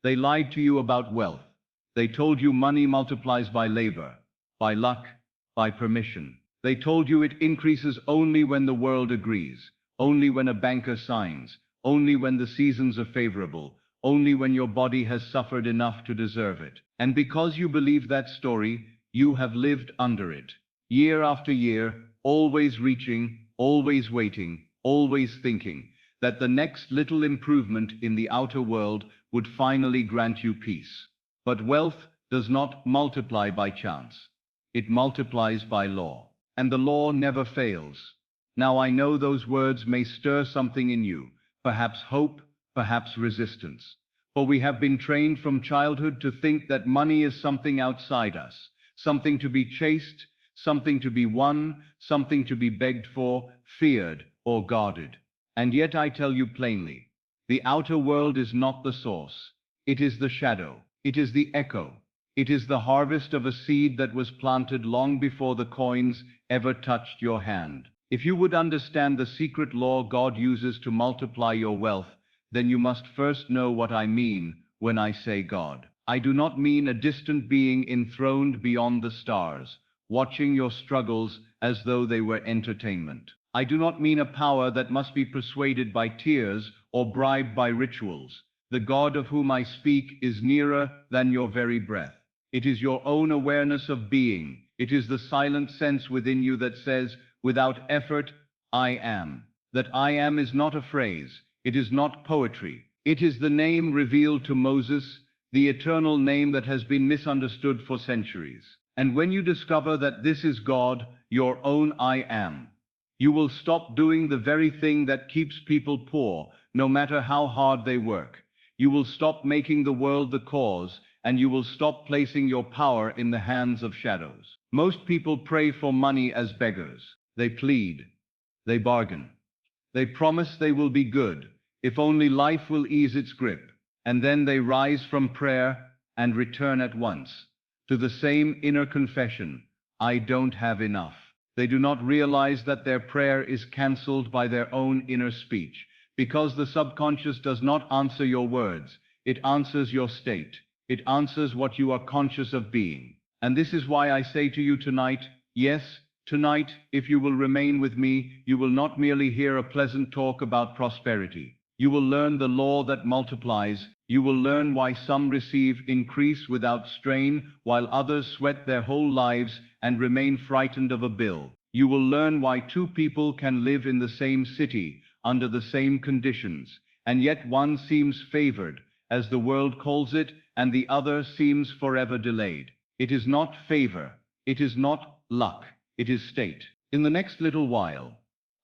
They lied to you about wealth. They told you money multiplies by labor, by luck, by permission. They told you it increases only when the world agrees, only when a banker signs, only when the seasons are favorable, only when your body has suffered enough to deserve it. And because you believe that story, you have lived under it. Year after year, always reaching, always waiting, always thinking that the next little improvement in the outer world would finally grant you peace. But wealth does not multiply by chance. It multiplies by law. And the law never fails. Now I know those words may stir something in you, perhaps hope, perhaps resistance. For we have been trained from childhood to think that money is something outside us, something to be chased, something to be won, something to be begged for, feared, or guarded. And yet I tell you plainly, the outer world is not the source. It is the shadow. It is the echo. It is the harvest of a seed that was planted long before the coins ever touched your hand. If you would understand the secret law God uses to multiply your wealth, then you must first know what I mean when I say God. I do not mean a distant being enthroned beyond the stars, watching your struggles as though they were entertainment. I do not mean a power that must be persuaded by tears or bribed by rituals. The God of whom I speak is nearer than your very breath. It is your own awareness of being. It is the silent sense within you that says, without effort, I am. That I am is not a phrase. It is not poetry. It is the name revealed to Moses, the eternal name that has been misunderstood for centuries. And when you discover that this is God, your own I am, you will stop doing the very thing that keeps people poor, no matter how hard they work. You will stop making the world the cause, and you will stop placing your power in the hands of shadows. Most people pray for money as beggars. They plead. They bargain. They promise they will be good, if only life will ease its grip. And then they rise from prayer and return at once to the same inner confession, I don't have enough. They do not realize that their prayer is cancelled by their own inner speech, because the subconscious does not answer your words. It answers your state. It answers what you are conscious of being. And this is why I say to you tonight, yes, tonight, if you will remain with me, you will not merely hear a pleasant talk about prosperity. You will learn the law that multiplies. You will learn why some receive increase without strain, while others sweat their whole lives and remain frightened of a bill. You will learn why two people can live in the same city, under the same conditions, and yet one seems favored, as the world calls it, and the other seems forever delayed. It is not favor. It is not luck. It is state. In the next little while,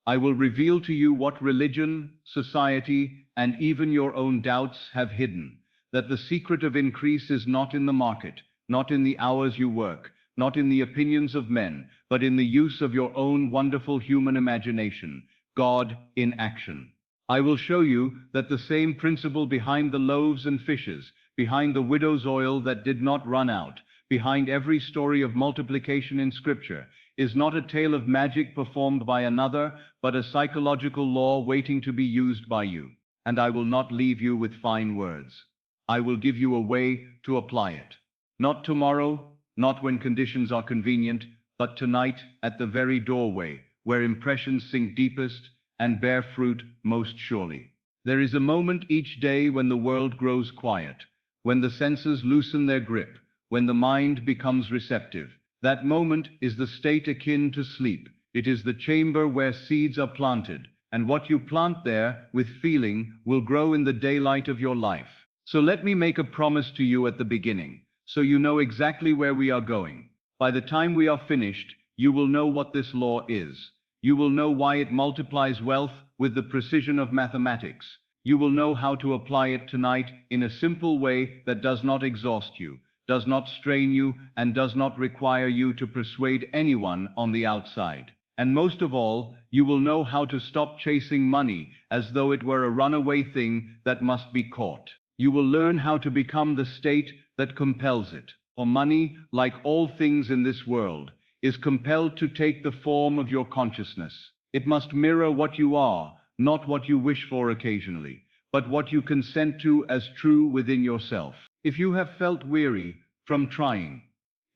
I will reveal to you what religion, society, and even your own doubts have hidden, that the secret of increase is not in the market, not in the hours you work, not in the opinions of men, but in the use of your own wonderful human imagination, God in action. I will show you that the same principle behind the loaves and fishes, behind the widow's oil that did not run out, behind every story of multiplication in Scripture, is not a tale of magic performed by another, but a psychological law waiting to be used by you. And I will not leave you with fine words. I will give you a way to apply it. Not tomorrow, not when conditions are convenient, but tonight at the very doorway, where impressions sink deepest and bear fruit most surely. There is a moment each day when the world grows quiet, when the senses loosen their grip, when the mind becomes receptive. That moment is the state akin to sleep. It is the chamber where seeds are planted, and what you plant there with feeling will grow in the daylight of your life. So let me make a promise to you at the beginning, so you know exactly where we are going. By the time we are finished, you will know what this law is. You will know why it multiplies wealth with the precision of mathematics. You will know how to apply it tonight in a simple way that does not exhaust you, does not strain you, and does not require you to persuade anyone on the outside. And most of all, you will know how to stop chasing money as though it were a runaway thing that must be caught. You will learn how to become the state that compels it. For money, like all things in this world, is compelled to take the form of your consciousness. It must mirror what you are, not what you wish for occasionally. but what you consent to as true within yourself. If you have felt weary from trying,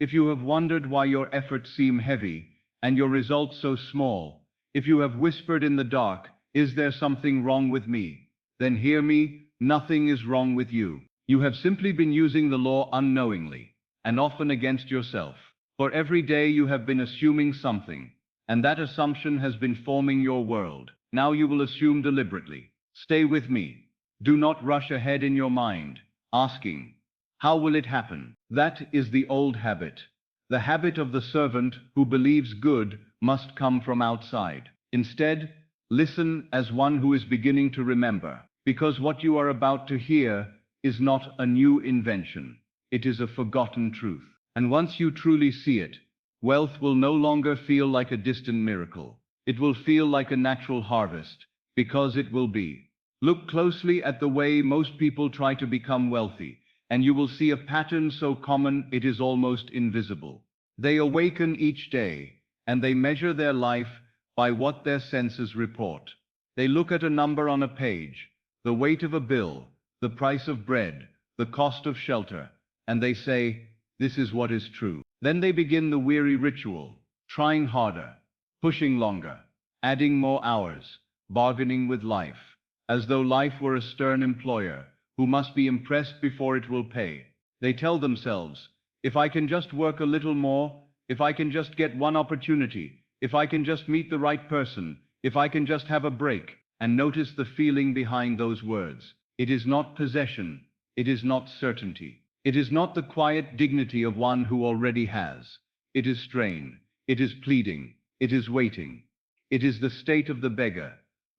if you have wondered why your efforts seem heavy and your results so small, if you have whispered in the dark, "Is there something wrong with me?" then hear me, nothing is wrong with you. You have simply been using the law unknowingly, and often against yourself. For every day you have been assuming something, and that assumption has been forming your world. Now you will assume deliberately. Stay with me. Do not rush ahead in your mind, asking, "How will it happen?" That is the old habit. The habit of the servant who believes good must come from outside. Instead, listen as one who is beginning to remember, because what you are about to hear is not a new invention. It is a forgotten truth. And once you truly see it, wealth will no longer feel like a distant miracle. It will feel like a natural harvest, because it will be. Look closely at the way most people try to become wealthy, and you will see a pattern so common it is almost invisible. They awaken each day, and they measure their life by what their senses report. They look at a number on a page, the weight of a bill, the price of bread, the cost of shelter, and they say, "This is what is true." Then they begin the weary ritual, trying harder, pushing longer, adding more hours, bargaining with life, as though life were a stern employer who must be impressed before it will pay. They tell themselves, "If I can just work a little more, if I can just get one opportunity, if I can just meet the right person, if I can just have a break." And notice the feeling behind those words. It is not possession, it is not certainty. It is not the quiet dignity of one who already has. It is strain, it is pleading, it is waiting. It is the state of the beggar.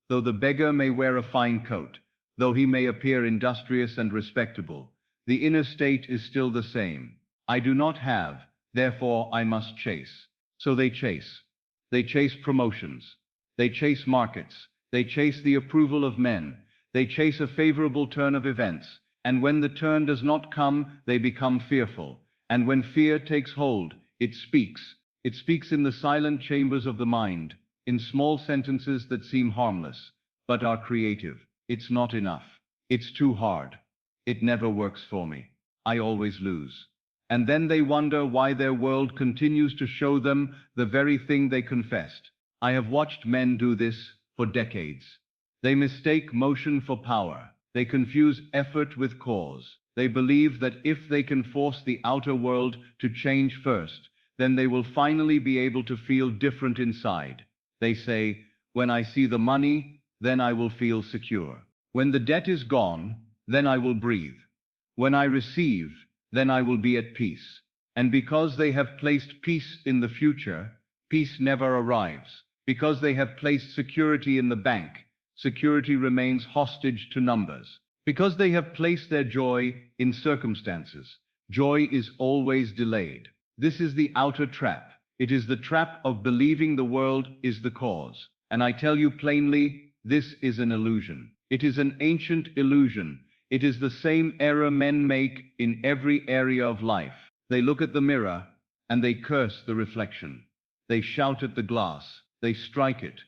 Though the beggar may wear a fine coat, though he may appear industrious and respectable, the inner state is still the same. I do not have, therefore I must chase. So they chase. They chase promotions. They chase markets. They chase the approval of men. They chase a favorable turn of events. And when the turn does not come, they become fearful. And when fear takes hold, it speaks. It speaks in the silent chambers of the mind, in small sentences that seem harmless, but are creative. It's not enough. It's too hard. It never works for me. I always lose. And then they wonder why their world continues to show them the very thing they confessed. I have watched men do this for decades. They mistake motion for power. They confuse effort with cause. They believe that if they can force the outer world to change first, then they will finally be able to feel different inside. They say, "When I see the money, then I will feel secure. When the debt is gone, then I will breathe. When I receive, then I will be at peace." And because they have placed peace in the future, peace never arrives. Because they have placed security in the bank, security remains hostage to numbers. Because they have placed their joy in circumstances, joy is always delayed. This is the outer trap. It is the trap of believing the world is the cause. And I tell you plainly, this is an illusion. It is an ancient illusion. It is the same error men make in every area of life. They look at the mirror and they curse the reflection. They shout at the glass. They strike it.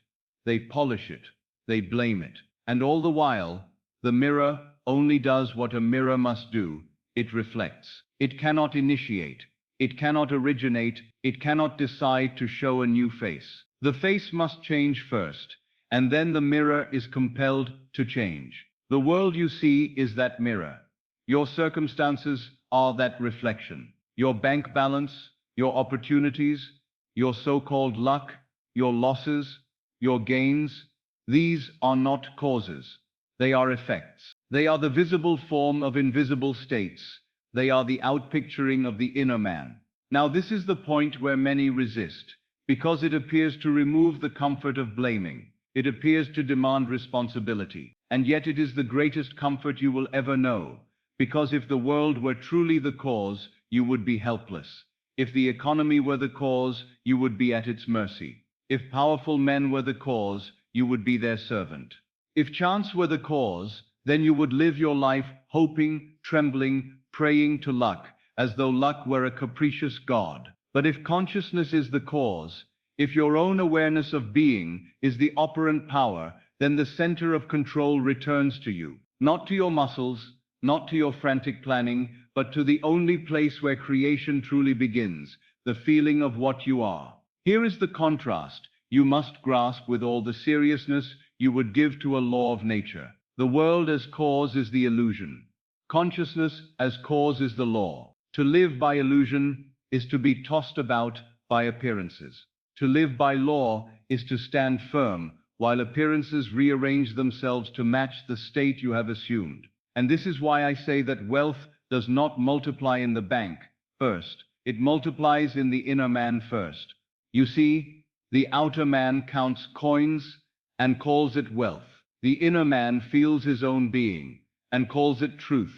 They polish it. They blame it. And all the while, the mirror only does what a mirror must do. It reflects. It cannot initiate. It cannot originate. It cannot decide to show a new face. The face must change first, and then the mirror is compelled to change. The world you see is that mirror. Your circumstances are that reflection. Your bank balance, your opportunities, your so-called luck, your losses, your gains, these are not causes. They are effects. They are the visible form of invisible states. They are the outpicturing of the inner man. Now this is the point where many resist, because it appears to remove the comfort of blaming. It appears to demand responsibility. And yet it is the greatest comfort you will ever know, because if the world were truly the cause, you would be helpless. If the economy were the cause, you would be at its mercy. If powerful men were the cause, you would be their servant. If chance were the cause, then you would live your life hoping, trembling, praying to luck, as though luck were a capricious god. But if consciousness is the cause, if your own awareness of being is the operant power, then the center of control returns to you. Not to your muscles, not to your frantic planning, but to the only place where creation truly begins, the feeling of what you are. Here is the contrast you must grasp with all the seriousness you would give to a law of nature. The world as cause is the illusion. Consciousness as cause is the law. To live by illusion is to be tossed about by appearances. To live by law is to stand firm while appearances rearrange themselves to match the state you have assumed. And this is why I say that wealth does not multiply in the bank first. It multiplies in the inner man first. You see, the outer man counts coins and calls it wealth. The inner man feels his own being and calls it truth.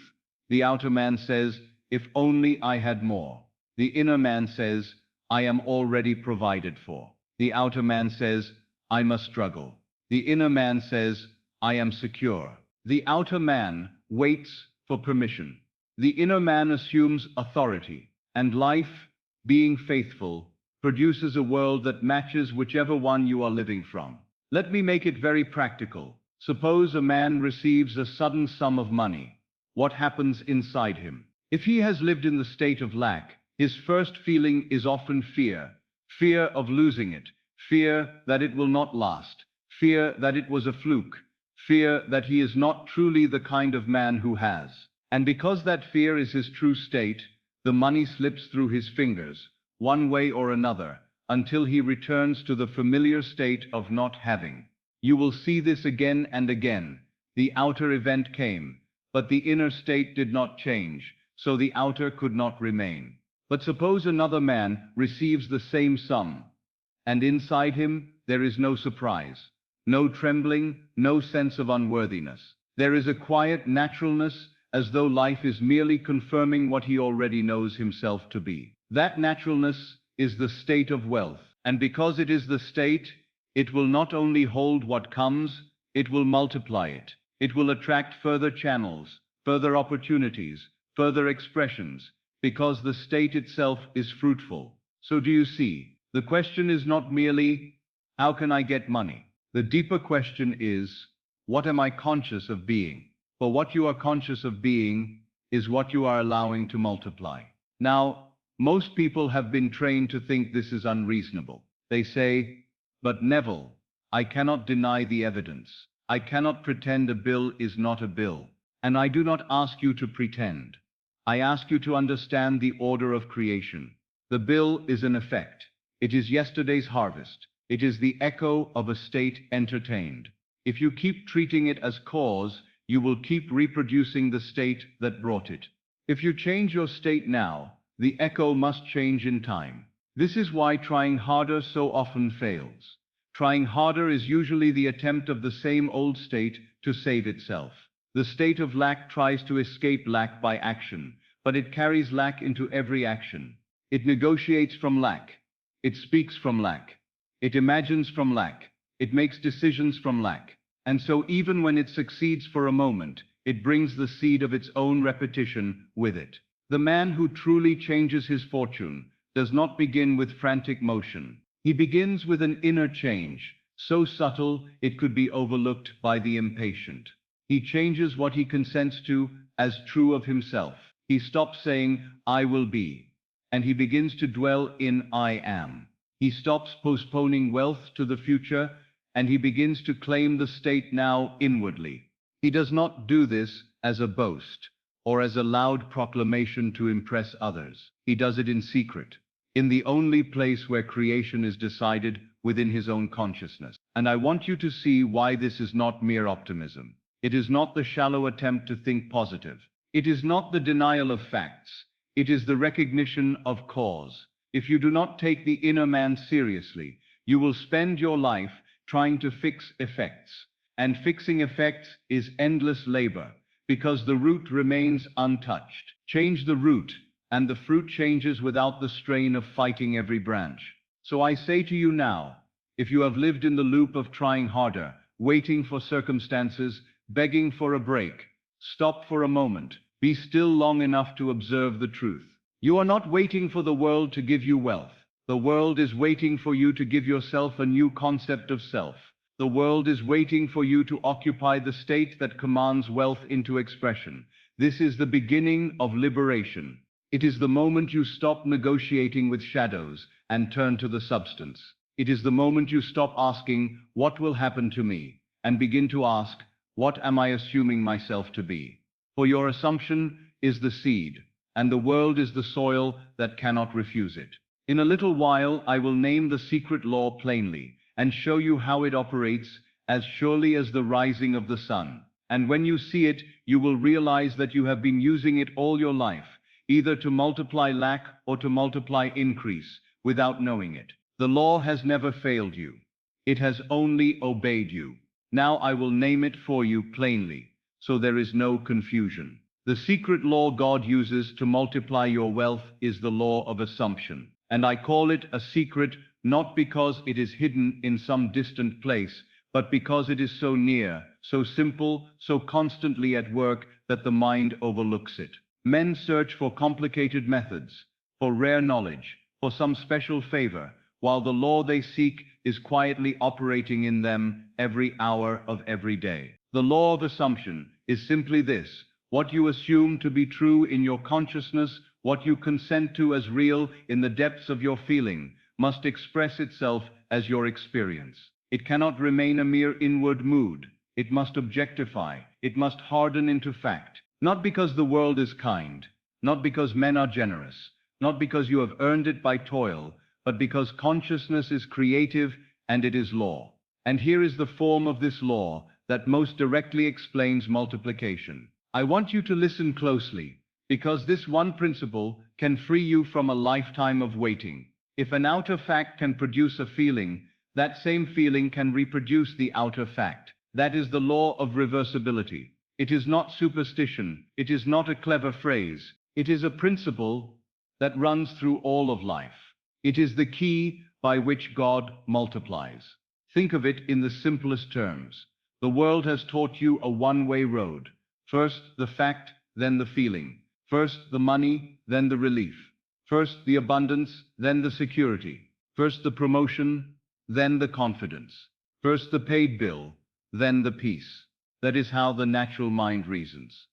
The outer man says, if only I had more. The inner man says, I am already provided for. The outer man says, I must struggle. The inner man says, I am secure. The outer man waits for permission. The inner man assumes authority. And life, being faithful, produces a world that matches whichever one you are living from. Let me make it very practical. Suppose a man receives a sudden sum of money. What happens inside him? If he has lived in the state of lack, his first feeling is often fear. Fear of losing it. Fear that it will not last. Fear that it was a fluke. Fear that he is not truly the kind of man who has. And because that fear is his true state, the money slips through his fingers, one way or another, until he returns to the familiar state of not having. You will see this again and again. The outer event came, but the inner state did not change, so the outer could not remain. But suppose another man receives the same sum, and inside him there is no surprise, no trembling, no sense of unworthiness. There is a quiet naturalness, as though life is merely confirming what he already knows himself to be. That naturalness is the state of wealth, and because it is the state, it will not only hold what comes, it will multiply it. It will attract further channels, further opportunities, further expressions, because the state itself is fruitful. So do you see, the question is not merely, how can I get money? The deeper question is, what am I conscious of being? For what you are conscious of being is what you are allowing to multiply. Now, most people have been trained to think this is unreasonable. They say, but Neville, I cannot deny the evidence. I cannot pretend a bill is not a bill. And I do not ask you to pretend. I ask you to understand the order of creation. The bill is an effect. It is yesterday's harvest. It is the echo of a state entertained. If you keep treating it as cause, you will keep reproducing the state that brought it. If you change your state now, the echo must change in time. This is why trying harder so often fails. Trying harder is usually the attempt of the same old state to save itself. The state of lack tries to escape lack by action, but it carries lack into every action. It negotiates from lack. It speaks from lack. It imagines from lack. It makes decisions from lack. And so even when it succeeds for a moment, it brings the seed of its own repetition with it. The man who truly changes his fortune does not begin with frantic motion. He begins with an inner change, so subtle it could be overlooked by the impatient. He changes what he consents to as true of himself. He stops saying, I will be, and he begins to dwell in I am. He stops postponing wealth to the future, and he begins to claim the state now inwardly. He does not do this as a boast or as a loud proclamation to impress others. He does it in secret, in the only place where creation is decided, within his own consciousness. And I want you to see why this is not mere optimism. It is not the shallow attempt to think positive. It is not the denial of facts. It is the recognition of cause. If you do not take the inner man seriously, you will spend your life trying to fix effects. And fixing effects is endless labor, because the root remains untouched. Change the root, and the fruit changes without the strain of fighting every branch. So I say to you now, if you have lived in the loop of trying harder, waiting for circumstances, begging for a break, stop for a moment. Be still long enough to observe the truth. You are not waiting for the world to give you wealth. The world is waiting for you to give yourself a new concept of self. The world is waiting for you to occupy the state that commands wealth into expression. This is the beginning of liberation. It is the moment you stop negotiating with shadows and turn to the substance. It is the moment you stop asking, "What will happen to me?" and begin to ask, "What am I assuming myself to be?" For your assumption is the seed, and the world is the soil that cannot refuse it. In a little while I will name the secret law plainly, and show you how it operates as surely as the rising of the sun. And when you see it, you will realize that you have been using it all your life, either to multiply lack or to multiply increase, without knowing it. The law has never failed you. It has only obeyed you. Now I will name it for you plainly, so there is no confusion. The secret law God uses to multiply your wealth is the law of assumption. And I call it a secret not because it is hidden in some distant place, but because it is so near, so simple, so constantly at work that the mind overlooks it. Men search for complicated methods, for rare knowledge, for some special favor, while the law they seek is quietly operating in them every hour of every day. The law of assumption is simply this: what you assume to be true in your consciousness, what you consent to as real in the depths of your feeling, must express itself as your experience. It cannot remain a mere inward mood. It must objectify. It must harden into fact. Not because the world is kind, not because men are generous, not because you have earned it by toil, but because consciousness is creative and it is law. And here is the form of this law that most directly explains multiplication. I want you to listen closely, because this one principle can free you from a lifetime of waiting. If an outer fact can produce a feeling, that same feeling can reproduce the outer fact. That is the law of reversibility. It is not superstition. It is not a clever phrase. It is a principle that runs through all of life. It is the key by which God multiplies. Think of it in the simplest terms. The world has taught you a one-way road. First the fact, then the feeling. First the money, then the relief. First the abundance, then the security. First the promotion, then the confidence. First the paid bill, then the peace. That is how the natural mind reasons.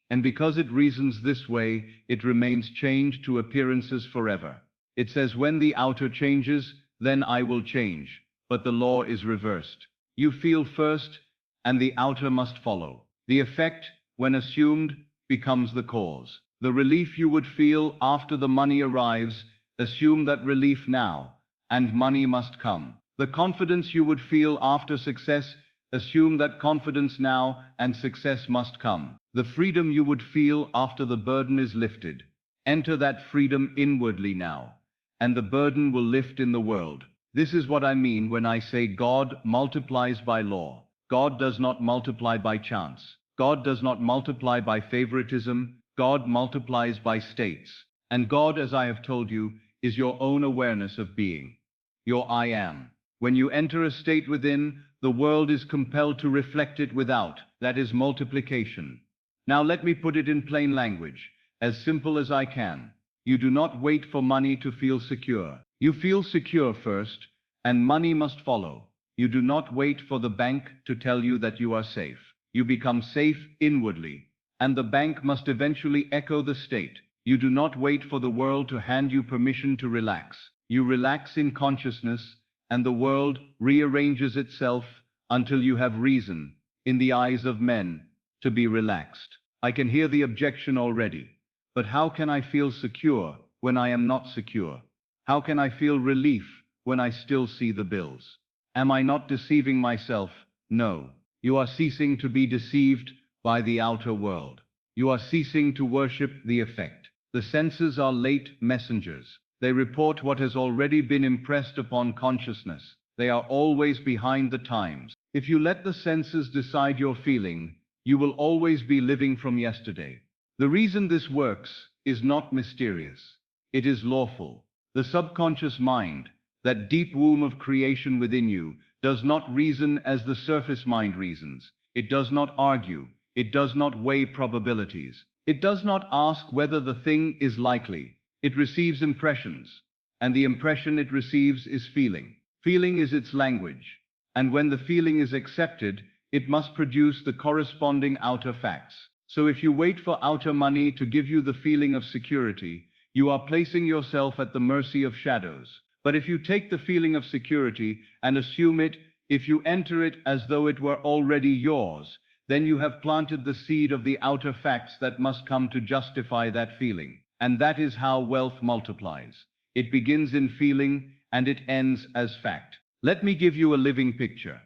And because it reasons this way, it remains chained to appearances forever. It says, when the outer changes, then I will change. But the law is reversed. You feel first, and the outer must follow. The effect, when assumed, becomes the cause. The relief you would feel after the money arrives, assume that relief now, and money must come. The confidence you would feel after success, assume that confidence now, and success must come. The freedom you would feel after the burden is lifted, enter that freedom inwardly now, and the burden will lift in the world. This is what I mean when I say God multiplies by law. God does not multiply by chance. God does not multiply by favoritism. God multiplies by states. And God, as I have told you, is your own awareness of being, your I am. When you enter a state within, the world is compelled to reflect it without. That is multiplication. Now let me put it in plain language, as simple as I can. You do not wait for money to feel secure. You feel secure first, and money must follow. You do not wait for the bank to tell you that you are safe. You become safe inwardly, and the bank must eventually echo the state. You do not wait for the world to hand you permission to relax. You relax in consciousness, and the world rearranges itself until you have reason, in the eyes of men, to be relaxed. I can hear the objection already. But how can I feel secure when I am not secure? How can I feel relief when I still see the bills? Am I not deceiving myself? No. You are ceasing to be deceived by the outer world. You are ceasing to worship the effect. The senses are late messengers. They report what has already been impressed upon consciousness. They are always behind the times. If you let the senses decide your feeling, you will always be living from yesterday. The reason this works is not mysterious. It is lawful. The subconscious mind, that deep womb of creation within you, does not reason as the surface mind reasons. It does not argue. It does not weigh probabilities. It does not ask whether the thing is likely. It receives impressions, and the impression it receives is feeling. Feeling is its language, And when the feeling is accepted, it must produce the corresponding outer facts. So if you wait for outer money to give you the feeling of security, you are placing yourself at the mercy of shadows. But if you take the feeling of security and assume it, if you enter it as though it were already yours, then you have planted the seed of the outer facts that must come to justify that feeling. And that is how wealth multiplies. It begins in feeling and it ends as fact. Let me give you a living picture.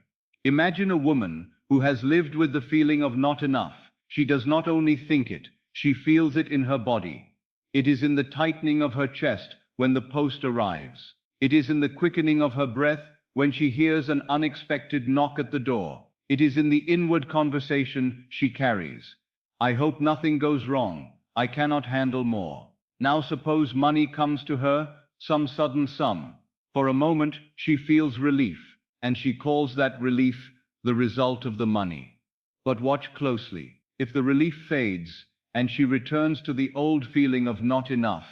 Imagine a woman who has lived with the feeling of not enough. She does not only think it, she feels it in her body. It is in the tightening of her chest when the post arrives. It is in the quickening of her breath when she hears an unexpected knock at the door. It is in the inward conversation she carries. I hope nothing goes wrong. I cannot handle more. Now suppose money comes to her, some sudden sum. For a moment she feels relief, and she calls that relief the result of the money. But watch closely. If the relief fades, and she returns to the old feeling of not enough,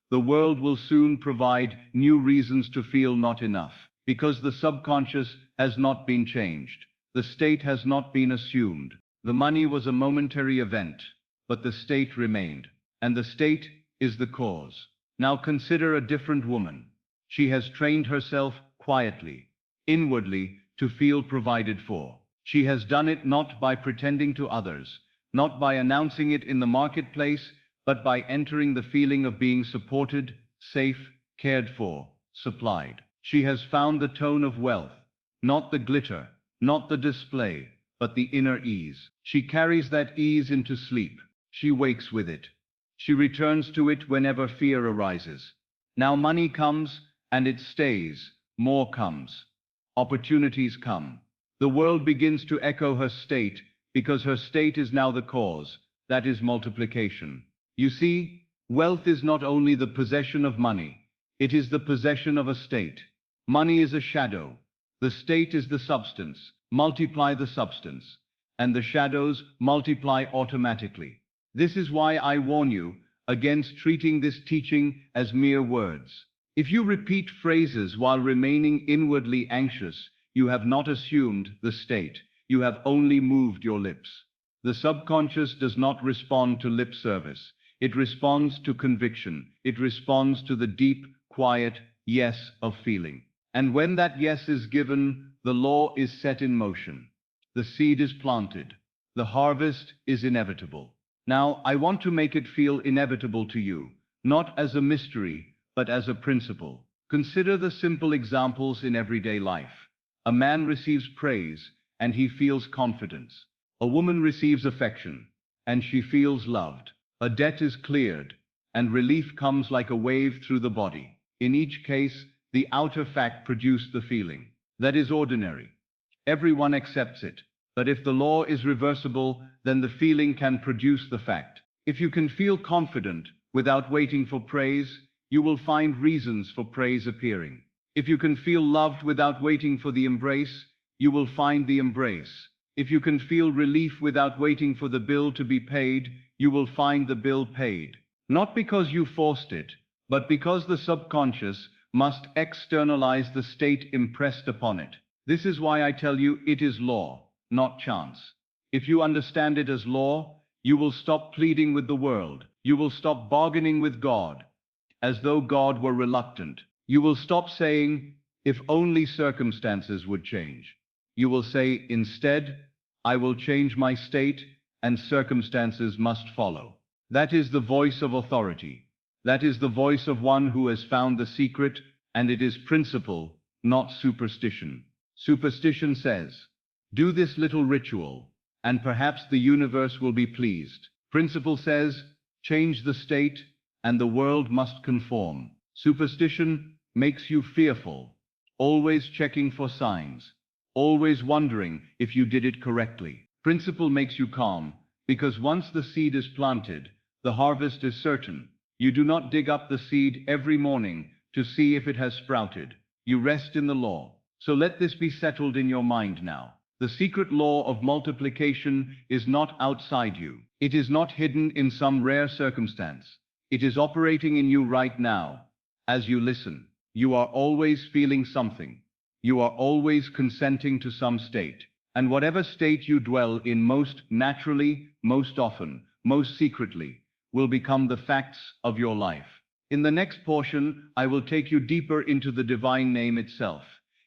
the world will soon provide new reasons to feel not enough, because the subconscious has not been changed. The state has not been assumed. The money was a momentary event, but the state remained, and the state is the cause. Now consider a different woman. She has trained herself quietly, inwardly, to feel provided for. She has done it not by pretending to others, not by announcing it in the marketplace, but by entering the feeling of being supported, safe, cared for, supplied. She has found the tone of wealth, not the glitter, not the display, but the inner ease. She carries that ease into sleep. She wakes with it. She returns to it whenever fear arises. Now money comes, and it stays. More comes. Opportunities come. The world begins to echo her state, because her state is now the cause. That is multiplication. You see, wealth is not only the possession of money, it is the possession of a state. Money is a shadow. The state is the substance. Multiply the substance, and the shadows multiply automatically. This is why I warn you against treating this teaching as mere words. If you repeat phrases while remaining inwardly anxious, you have not assumed the state. You have only moved your lips. The subconscious does not respond to lip service. It responds to conviction. It responds to the deep, quiet yes of feeling. And when that yes is given, the law is set in motion. The seed is planted. The harvest is inevitable. Now, I want to make it feel inevitable to you, not as a mystery, but as a principle. Consider the simple examples in everyday life. A man receives praise, and he feels confidence. A woman receives affection, and she feels loved. A debt is cleared, and relief comes like a wave through the body. In each case, the outer fact produced the feeling. That is ordinary. Everyone accepts it. But if the law is reversible, then the feeling can produce the fact. If you can feel confident without waiting for praise, you will find reasons for praise appearing. If you can feel loved without waiting for the embrace, you will find the embrace. If you can feel relief without waiting for the bill to be paid, you will find the bill paid. Not because you forced it, but because the subconscious must externalize the state impressed upon it. This is why I tell you it is law, not chance. If you understand it as law, you will stop pleading with the world. You will stop bargaining with God, as though God were reluctant. You will stop saying, if only circumstances would change. You will say, instead, I will change my state, and circumstances must follow. That is the voice of authority. That is the voice of one who has found the secret, and it is principle, not superstition. Superstition says, do this little ritual, and perhaps the universe will be pleased. Principle says, change the state, and the world must conform. Superstition makes you fearful, always checking for signs, always wondering if you did it correctly. Principle makes you calm, because once the seed is planted, the harvest is certain. You do not dig up the seed every morning to see if it has sprouted. You rest in the law. So let this be settled in your mind now. The secret law of multiplication is not outside you. It is not hidden in some rare circumstance. It is operating in you right now. As you listen, you are always feeling something. You are always consenting to some state. And whatever state you dwell in most naturally, most often, most secretly, will become the facts of your life. In the next portion, I will take you deeper into the divine name itself,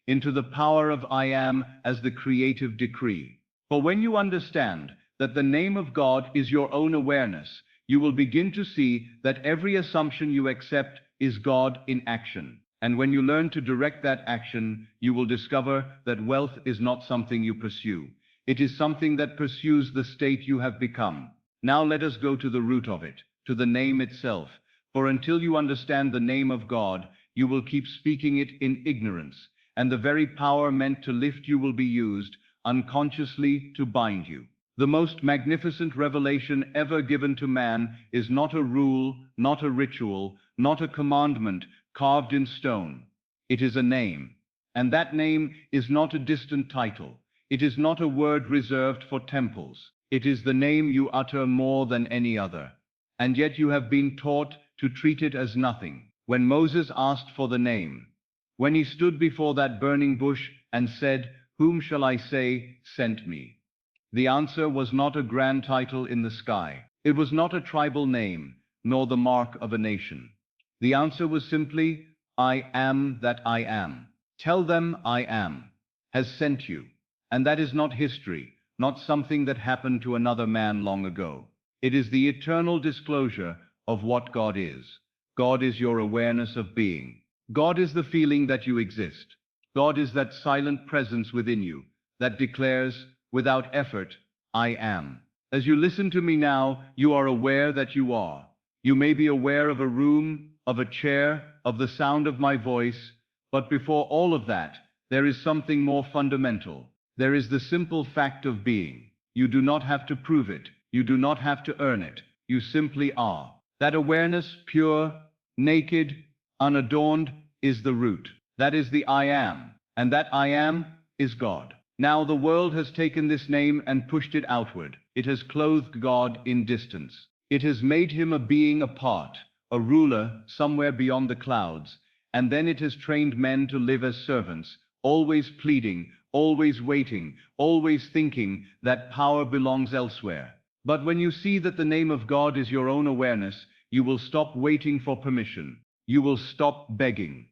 into the power of I am as the creative decree. For when you understand that the name of God is your own awareness, you will begin to see that every assumption you accept is God in action. And when you learn to direct that action, you will discover that wealth is not something you pursue. It is something that pursues the state you have become. Now let us go to the root of it, to the name itself. For until you understand the name of God, you will keep speaking it in ignorance, and the very power meant to lift you will be used unconsciously to bind you. The most magnificent revelation ever given to man is not a rule, not a ritual, not a commandment carved in stone. It is a name. And that name is not a distant title. It is not a word reserved for temples. It is the name you utter more than any other. And yet you have been taught to treat it as nothing. When Moses asked for the name, when he stood before that burning bush and said, "Whom shall I say sent me?" The answer was not a grand title in the sky. It was not a tribal name, nor the mark of a nation. The answer was simply, "I am that I am." Tell them I am has sent you. And that is not history, not something that happened to another man long ago. It is the eternal disclosure of what God is. God is your awareness of being. God is the feeling that you exist. God is that silent presence within you that declares, without effort, I am. As you listen to me now, you are aware that you are. You may be aware of a room, of a chair, of the sound of my voice, but before all of that, there is something more fundamental. There is the simple fact of being. You do not have to prove it. You do not have to earn it. You simply are. That awareness, pure, naked, unadorned, is the root. That is the I am. And that I am is God. Now the world has taken this name and pushed it outward. It has clothed God in distance. It has made him a being apart, a ruler somewhere beyond the clouds, and then it has trained men to live as servants, always pleading, always waiting, always thinking that power belongs elsewhere. But when you see that the name of God is your own awareness, you will stop waiting for permission. You will stop begging.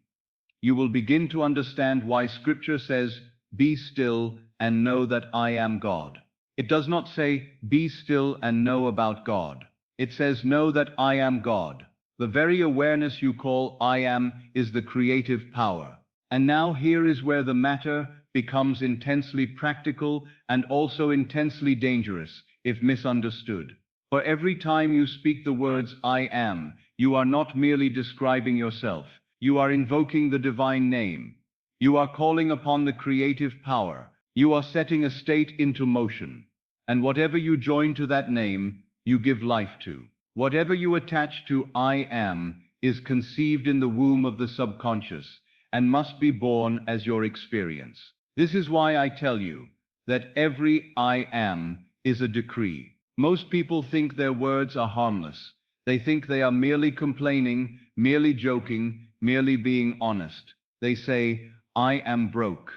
You will begin to understand why Scripture says, "Be still and know that I am God." It does not say, "Be still and know about God." It says, "Know that I am God." The very awareness you call I am is the creative power. And now here is where the matter becomes intensely practical and also intensely dangerous if misunderstood. For every time you speak the words I am, you are not merely describing yourself. You are invoking the divine name. You are calling upon the creative power. You are setting a state into motion. And whatever you join to that name, you give life to. Whatever you attach to I am is conceived in the womb of the subconscious and must be born as your experience. This is why I tell you that every I am is a decree. Most people think their words are harmless. They think they are merely complaining, merely joking, merely being honest. They say, I am broke,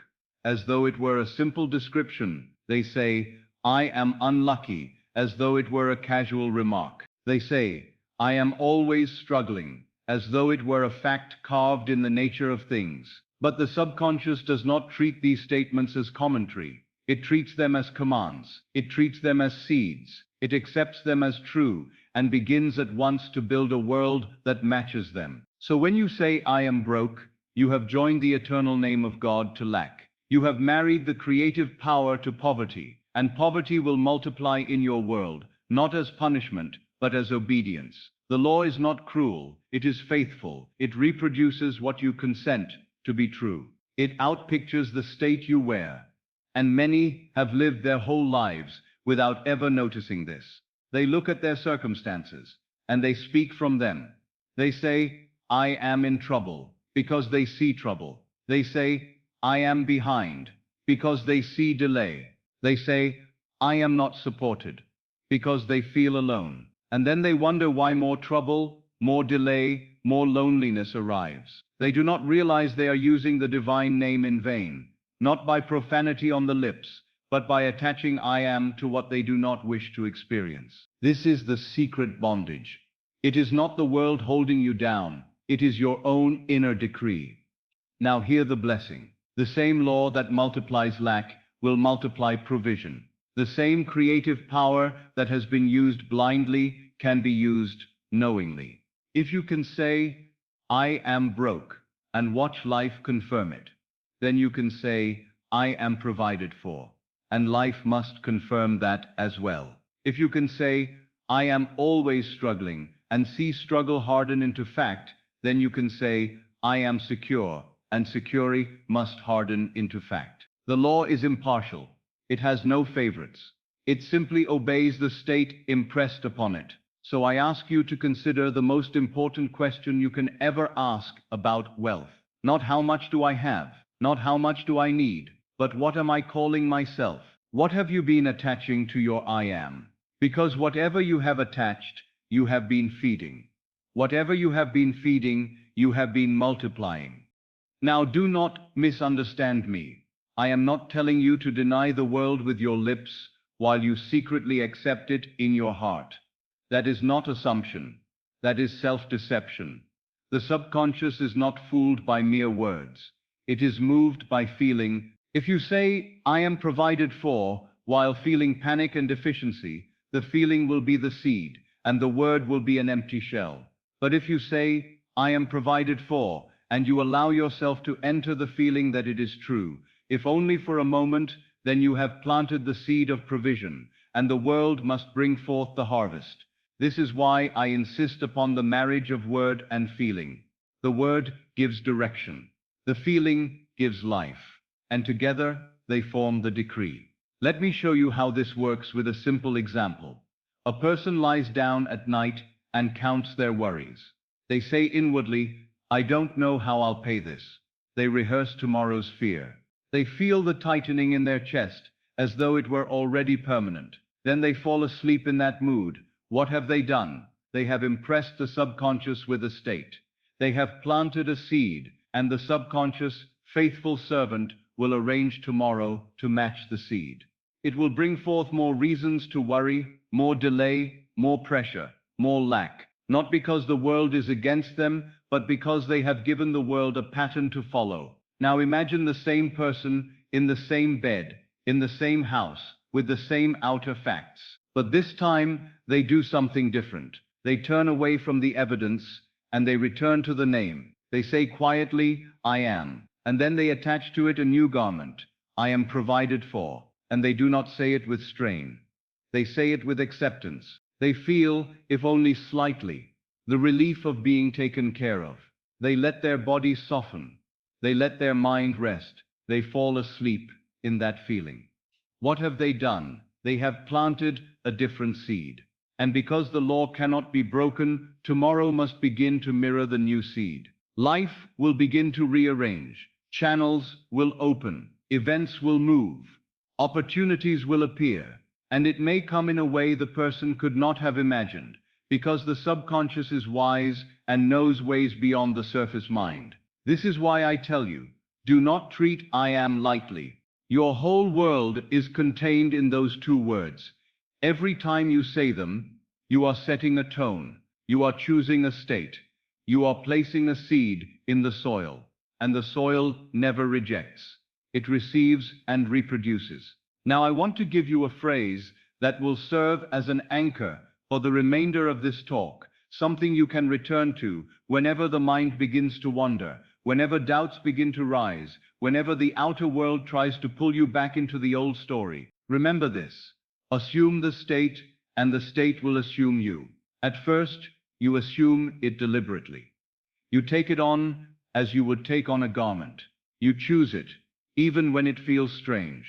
as though it were a simple description. They say, I am unlucky, as though it were a casual remark. They say, I am always struggling, as though it were a fact carved in the nature of things. But the subconscious does not treat these statements as commentary. It treats them as commands. It treats them as seeds. It accepts them as true and begins at once to build a world that matches them. So when you say, I am broke, you have joined the eternal name of God to lack. You have married the creative power to poverty, and poverty will multiply in your world, not as punishment, but as obedience. The law is not cruel, it is faithful. It reproduces what you consent to be true. It outpictures the state you wear. And many have lived their whole lives without ever noticing this. They look at their circumstances, and they speak from them. They say, I am in trouble, because they see trouble. They say, I am behind, because they see delay. They say, I am not supported, because they feel alone. And then they wonder why more trouble, more delay, more loneliness arrives. They do not realize they are using the divine name in vain, not by profanity on the lips, but by attaching I am to what they do not wish to experience. This is the secret bondage. It is not the world holding you down, it is your own inner decree. Now hear the blessing. The same law that multiplies lack will multiply provision. The same creative power that has been used blindly can be used knowingly. If you can say, I am broke, and watch life confirm it, then you can say, I am provided for, and life must confirm that as well. If you can say, I am always struggling, and see struggle harden into fact, then you can say, I am secure, and security must harden into fact. The law is impartial. It has no favorites. It simply obeys the state impressed upon it. So I ask you to consider the most important question you can ever ask about wealth. Not how much do I have, not how much do I need, but what am I calling myself? What have you been attaching to your I am? Because whatever you have attached, you have been feeding. Whatever you have been feeding, you have been multiplying. Now do not misunderstand me. I am not telling you to deny the world with your lips while you secretly accept it in your heart. That is not assumption. That is self-deception. The subconscious is not fooled by mere words. It is moved by feeling. If you say, I am provided for, while feeling panic and deficiency, the feeling will be the seed, and the word will be an empty shell. But if you say, I am provided for, and you allow yourself to enter the feeling that it is true, if only for a moment, then you have planted the seed of provision, and the world must bring forth the harvest. This is why I insist upon the marriage of word and feeling. The word gives direction. The feeling gives life. And together, they form the decree. Let me show you how this works with a simple example. A person lies down at night and counts their worries. They say inwardly, I don't know how I'll pay this. They rehearse tomorrow's fear. They feel the tightening in their chest, as though it were already permanent. Then they fall asleep in that mood. What have they done? They have impressed the subconscious with a state. They have planted a seed, and the subconscious, faithful servant, will arrange tomorrow to match the seed. It will bring forth more reasons to worry, more delay, more pressure, more lack, not because the world is against them, but because they have given the world a pattern to follow. Now imagine the same person, in the same bed, in the same house, with the same outer facts. But this time, they do something different. They turn away from the evidence, and they return to the name. They say quietly, I am. And then they attach to it a new garment. I am provided for. And they do not say it with strain. They say it with acceptance. They feel, if only slightly, the relief of being taken care of. They let their body soften. They let their mind rest. They fall asleep in that feeling. What have they done? They have planted a different seed. And because the law cannot be broken, tomorrow must begin to mirror the new seed. Life will begin to rearrange. Channels will open. Events will move. Opportunities will appear. And it may come in a way the person could not have imagined, because the subconscious is wise and knows ways beyond the surface mind. This is why I tell you, do not treat I am lightly. Your whole world is contained in those two words. Every time you say them, you are setting a tone. You are choosing a state. You are placing a seed in the soil. And the soil never rejects. It receives and reproduces. Now I want to give you a phrase that will serve as an anchor for the remainder of this talk, something you can return to whenever the mind begins to wander, whenever doubts begin to rise, whenever the outer world tries to pull you back into the old story. Remember this. Assume the state, and the state will assume you. At first, you assume it deliberately. You take it on as you would take on a garment. You choose it, even when it feels strange.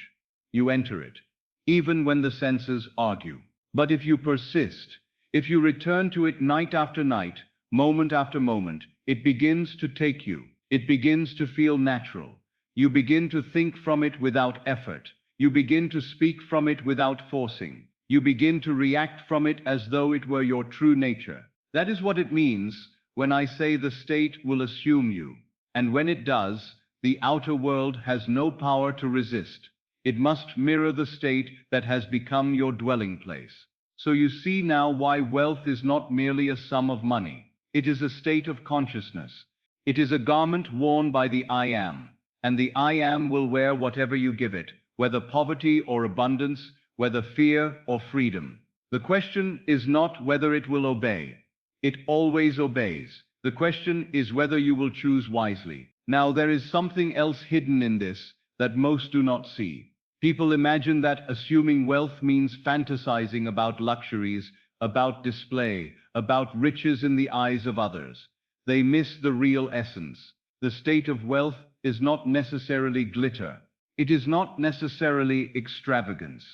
You enter it, even when the senses argue. But if you persist, if you return to it night after night, moment after moment, it begins to take you. It begins to feel natural. You begin to think from it without effort. You begin to speak from it without forcing. You begin to react from it as though it were your true nature. That is what it means when I say the state will assume you. And when it does, the outer world has no power to resist. It must mirror the state that has become your dwelling place. So you see now why wealth is not merely a sum of money. It is a state of consciousness. It is a garment worn by the I Am, and the I Am will wear whatever you give it, whether poverty or abundance, whether fear or freedom. The question is not whether it will obey. It always obeys. The question is whether you will choose wisely. Now there is something else hidden in this that most do not see. People imagine that assuming wealth means fantasizing about luxuries, about display, about riches in the eyes of others. They miss the real essence. The state of wealth is not necessarily glitter. It is not necessarily extravagance.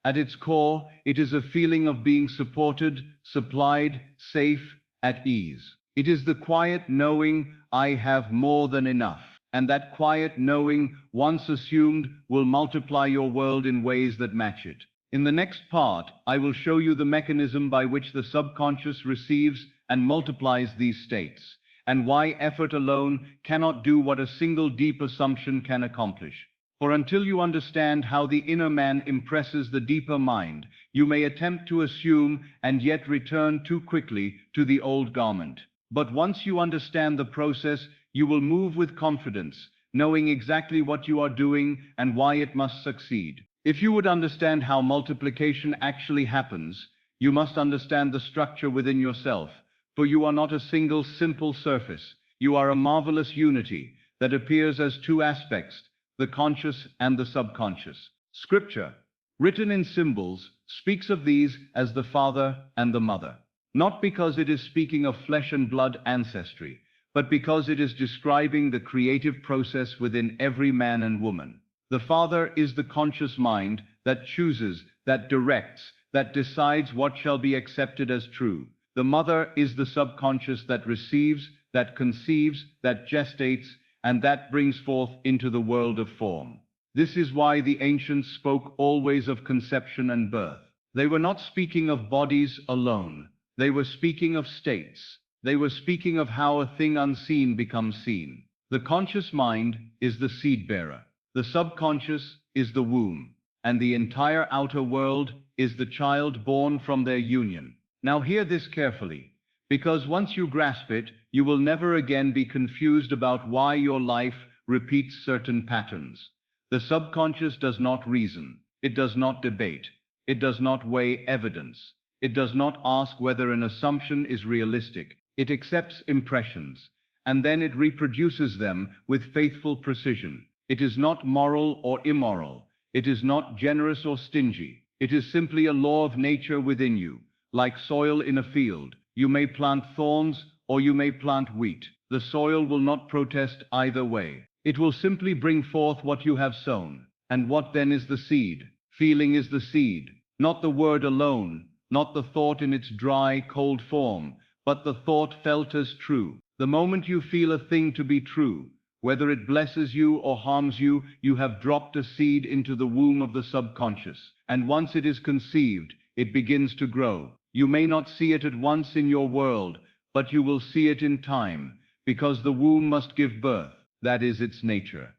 At its core, it is a feeling of being supported, supplied, safe, at ease. It is the quiet knowing, I have more than enough. And that quiet knowing, once assumed, will multiply your world in ways that match it. In the next part, I will show you the mechanism by which the subconscious receives and multiplies these states, and why effort alone cannot do what a single deep assumption can accomplish. For until you understand how the inner man impresses the deeper mind, you may attempt to assume and yet return too quickly to the old garment. But once you understand the process, you will move with confidence, knowing exactly what you are doing and why it must succeed. If you would understand how multiplication actually happens, you must understand the structure within yourself, for you are not a single simple surface. You are a marvelous unity that appears as two aspects, the conscious and the subconscious. Scripture, written in symbols, speaks of these as the father and the mother. Not because it is speaking of flesh and blood ancestry, but because it is describing the creative process within every man and woman. The father is the conscious mind that chooses, that directs, that decides what shall be accepted as true. The mother is the subconscious that receives, that conceives, that gestates, and that brings forth into the world of form. This is why the ancients spoke always of conception and birth. They were not speaking of bodies alone. They were speaking of states. They were speaking of how a thing unseen becomes seen. The conscious mind is the seed bearer. The subconscious is the womb. And the entire outer world is the child born from their union. Now hear this carefully, because once you grasp it, you will never again be confused about why your life repeats certain patterns. The subconscious does not reason. It does not debate. It does not weigh evidence. It does not ask whether an assumption is realistic. It accepts impressions, and then it reproduces them with faithful precision. It is not moral or immoral. It is not generous or stingy. It is simply a law of nature within you. Like soil in a field, you may plant thorns or you may plant wheat. The soil will not protest either way. It will simply bring forth what you have sown. And what then is the seed? Feeling is the seed, not the word alone, not the thought in its dry, cold form, but the thought felt as true. The moment you feel a thing to be true, whether it blesses you or harms you, you have dropped a seed into the womb of the subconscious. And once it is conceived, it begins to grow. You may not see it at once in your world, but you will see it in time, because the womb must give birth. That is its nature.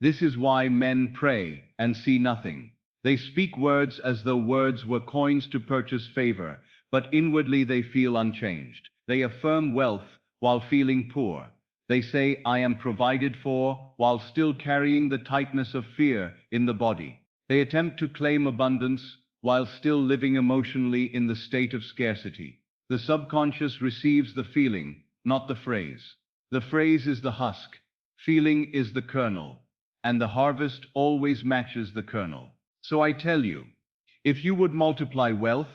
This is why men pray and see nothing. They speak words as though words were coins to purchase favor, but inwardly they feel unchanged. They affirm wealth while feeling poor. They say, I am provided for, while still carrying the tightness of fear in the body. They attempt to claim abundance while still living emotionally in the state of scarcity. The subconscious receives the feeling, not the phrase. The phrase is the husk. Feeling is the kernel. And the harvest always matches the kernel. So I tell you, if you would multiply wealth,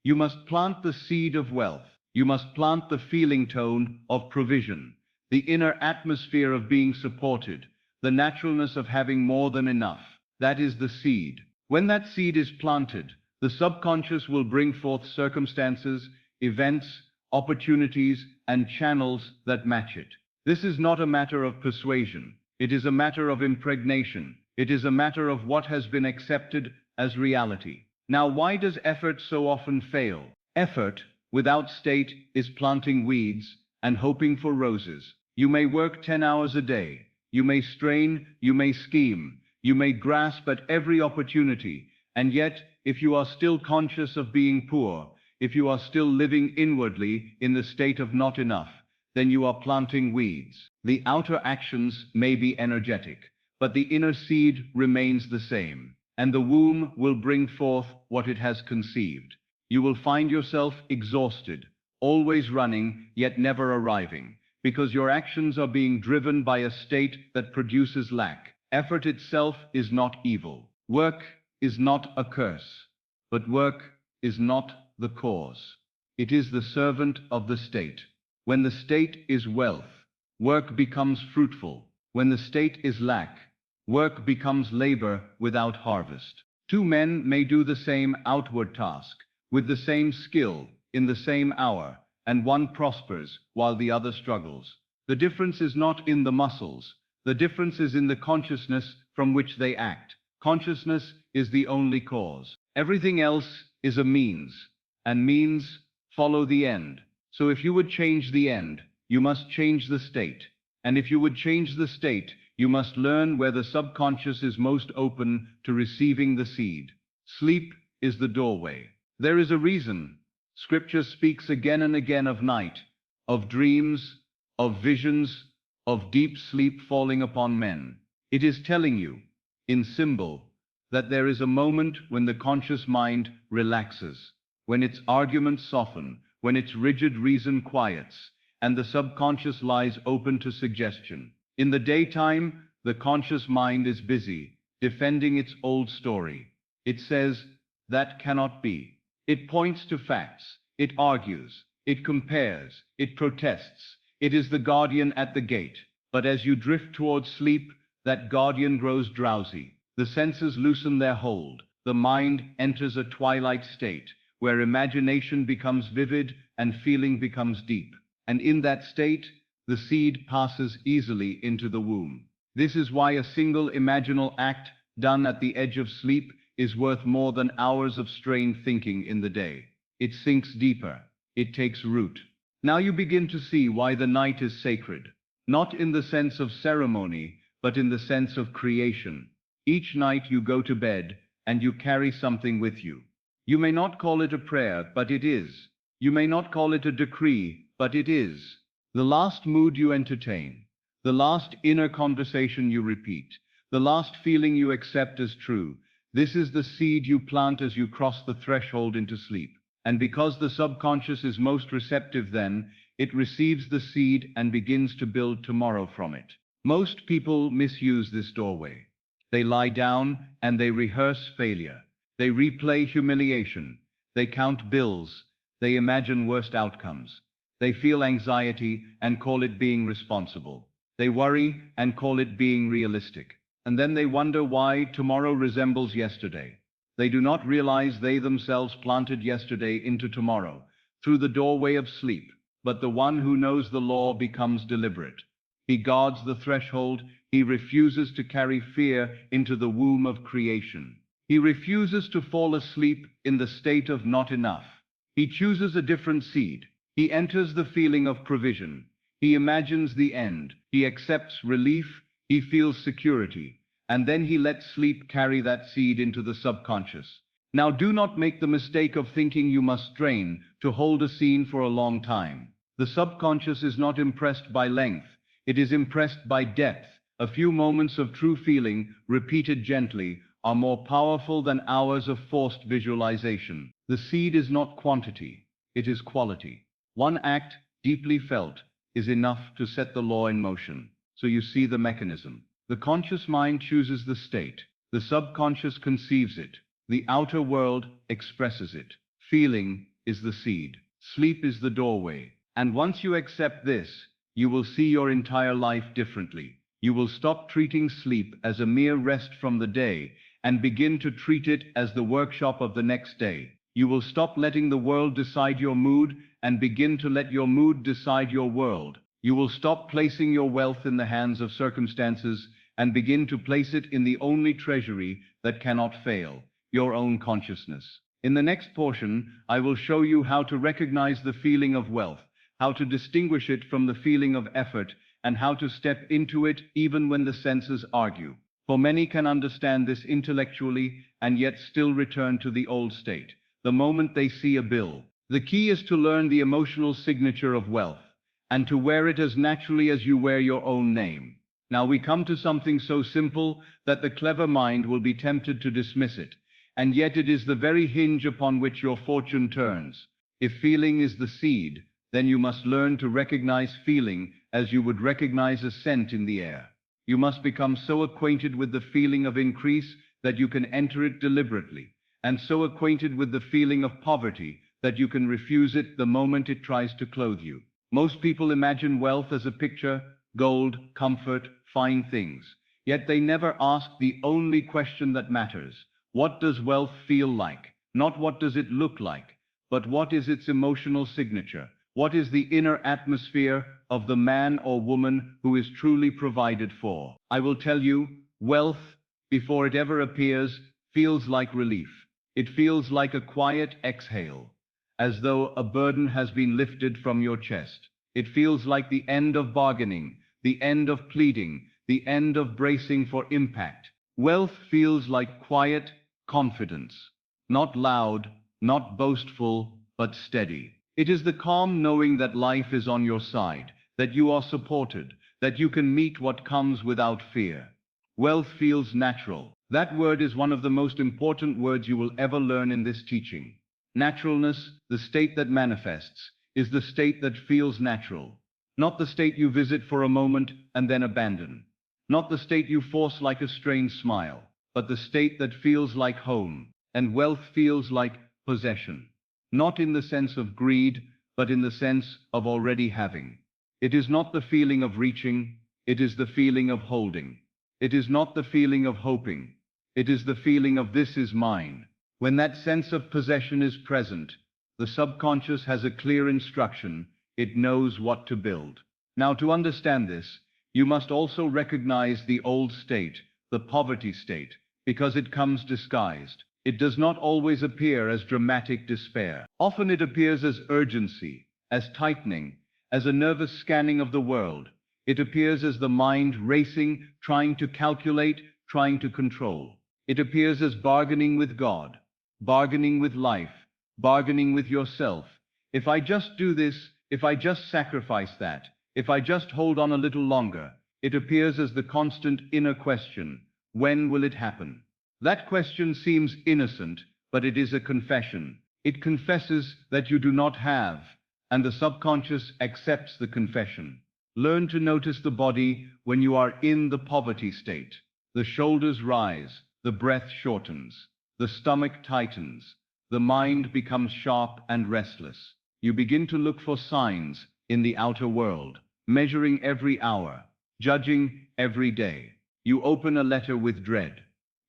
you must plant the seed of wealth. You must plant the feeling tone of provision, the inner atmosphere of being supported, the naturalness of having more than enough. That is the seed. When that seed is planted, the subconscious will bring forth circumstances, events, opportunities, and channels that match it. This is not a matter of persuasion. It is a matter of impregnation. It is a matter of what has been accepted as reality. Now, why does effort so often fail? Effort, without state, is planting weeds, and hoping for roses. You may work 10 hours a day. You may strain, you may scheme, you may grasp at every opportunity, and yet, if you are still conscious of being poor, if you are still living inwardly in the state of not enough, then you are planting weeds. The outer actions may be energetic, but the inner seed remains the same, and the womb will bring forth what it has conceived. You will find yourself exhausted, always running, yet never arriving, because your actions are being driven by a state that produces lack. Effort itself is not evil. Work is not a curse, but work is not the cause. It is the servant of the state. When the state is wealth, work becomes fruitful. When the state is lack, work becomes labor without harvest. Two men may do the same outward task, with the same skill, in the same hour, and one prospers while the other struggles. The difference is not in the muscles. The difference is in the consciousness from which they act. Consciousness is the only cause. Everything else is a means, and means follow the end. So if you would change the end, you must change the state. And if you would change the state, you must learn where the subconscious is most open to receiving the seed. Sleep is the doorway. There is a reason. Scripture speaks again and again of night, of dreams, of visions, of deep sleep falling upon men. It is telling you, in symbol, that there is a moment when the conscious mind relaxes, when its arguments soften, when its rigid reason quiets, and the subconscious lies open to suggestion. In the daytime, the conscious mind is busy, defending its old story. It says, that cannot be. It points to facts. It argues. It compares. It protests. It is the guardian at the gate. But as you drift towards sleep, that guardian grows drowsy. The senses loosen their hold. The mind enters a twilight state, where imagination becomes vivid and feeling becomes deep. And in that state, the seed passes easily into the womb. This is why a single imaginal act done at the edge of sleep is worth more than hours of strained thinking in the day. It sinks deeper. It takes root. Now you begin to see why the night is sacred. Not in the sense of ceremony, but in the sense of creation. Each night you go to bed, and you carry something with you. You may not call it a prayer, but it is. You may not call it a decree, but it is. The last mood you entertain, the last inner conversation you repeat, the last feeling you accept as true, this is the seed you plant as you cross the threshold into sleep. And because the subconscious is most receptive then, it receives the seed and begins to build tomorrow from it. Most people misuse this doorway. They lie down and they rehearse failure. They replay humiliation. They count bills. They imagine worst outcomes. They feel anxiety and call it being responsible. They worry and call it being realistic. And then they wonder why tomorrow resembles yesterday. They do not realize they themselves planted yesterday into tomorrow, through the doorway of sleep. But the one who knows the law becomes deliberate. He guards the threshold. He refuses to carry fear into the womb of creation. He refuses to fall asleep in the state of not enough. He chooses a different seed. He enters the feeling of provision. He imagines the end. He accepts relief. He feels security. And then he lets sleep carry that seed into the subconscious. Now do not make the mistake of thinking you must strain to hold a scene for a long time. The subconscious is not impressed by length. It is impressed by depth. A few moments of true feeling, repeated gently, are more powerful than hours of forced visualization. The seed is not quantity, it is quality. One act, deeply felt, is enough to set the law in motion. So you see the mechanism. The conscious mind chooses the state. The subconscious conceives it. The outer world expresses it. Feeling is the seed. Sleep is the doorway. And once you accept this, you will see your entire life differently. You will stop treating sleep as a mere rest from the day and begin to treat it as the workshop of the next day. You will stop letting the world decide your mood and begin to let your mood decide your world. You will stop placing your wealth in the hands of circumstances and begin to place it in the only treasury that cannot fail, your own consciousness. In the next portion, I will show you how to recognize the feeling of wealth, how to distinguish it from the feeling of effort, and how to step into it even when the senses argue. For many can understand this intellectually and yet still return to the old state, the moment they see a bill. The key is to learn the emotional signature of wealth, and to wear it as naturally as you wear your own name. Now we come to something so simple that the clever mind will be tempted to dismiss it, and yet it is the very hinge upon which your fortune turns. If feeling is the seed, then you must learn to recognize feeling as you would recognize a scent in the air. You must become so acquainted with the feeling of increase that you can enter it deliberately, and so acquainted with the feeling of poverty that you can refuse it the moment it tries to clothe you. Most people imagine wealth as a picture, gold, comfort, fine things. Yet they never ask the only question that matters. What does wealth feel like? Not what does it look like, but what is its emotional signature? What is the inner atmosphere of the man or woman who is truly provided for? I will tell you, wealth, before it ever appears, feels like relief. It feels like a quiet exhale, as though a burden has been lifted from your chest. It feels like the end of bargaining, the end of pleading, the end of bracing for impact. Wealth feels like quiet confidence, not loud, not boastful, but steady. It is the calm knowing that life is on your side, that you are supported, that you can meet what comes without fear. Wealth feels natural. That word is one of the most important words you will ever learn in this teaching. Naturalness, the state that manifests, is the state that feels natural. Not the state you visit for a moment and then abandon. Not the state you force like a strained smile, but the state that feels like home. And wealth feels like possession. Not in the sense of greed, but in the sense of already having. It is not the feeling of reaching, it is the feeling of holding. It is not the feeling of hoping, it is the feeling of this is mine. When that sense of possession is present, the subconscious has a clear instruction, it knows what to build. Now to understand this, you must also recognize the old state, the poverty state, because it comes disguised. It does not always appear as dramatic despair. Often it appears as urgency, as tightening, as a nervous scanning of the world. It appears as the mind racing, trying to calculate, trying to control. It appears as bargaining with God, bargaining with life, bargaining with yourself. If I just do this, if I just sacrifice that, if I just hold on a little longer, it appears as the constant inner question, when will it happen? That question seems innocent, but it is a confession. It confesses that you do not have, and the subconscious accepts the confession. Learn to notice the body when you are in the poverty state. The shoulders rise, the breath shortens, the stomach tightens, the mind becomes sharp and restless. You begin to look for signs in the outer world, measuring every hour, judging every day. You open a letter with dread.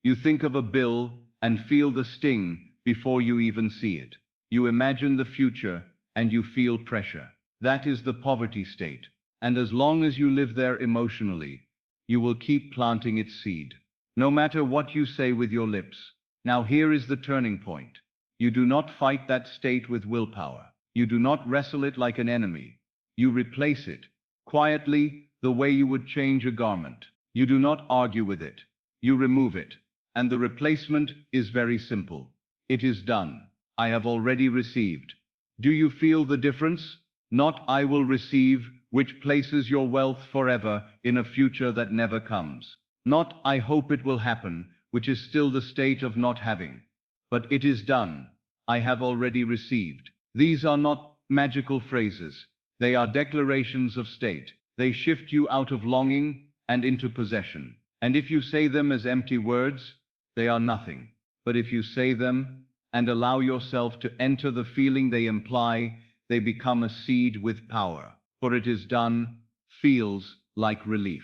You think of a bill and feel the sting before you even see it. You imagine the future and you feel pressure. That is the poverty state. And as long as you live there emotionally, you will keep planting its seed, no matter what you say with your lips. Now here is the turning point. You do not fight that state with willpower. You do not wrestle it like an enemy. You replace it, quietly, the way you would change a garment. You do not argue with it. You remove it. And the replacement is very simple. It is done. I have already received. Do you feel the difference? Not I will receive, which places your wealth forever in a future that never comes. Not I hope it will happen, which is still the state of not having. But it is done. I have already received. These are not magical phrases. They are declarations of state. They shift you out of longing and into possession. And if you say them as empty words, they are nothing. But if you say them and allow yourself to enter the feeling they imply, they become a seed with power. For it is done, feels like relief.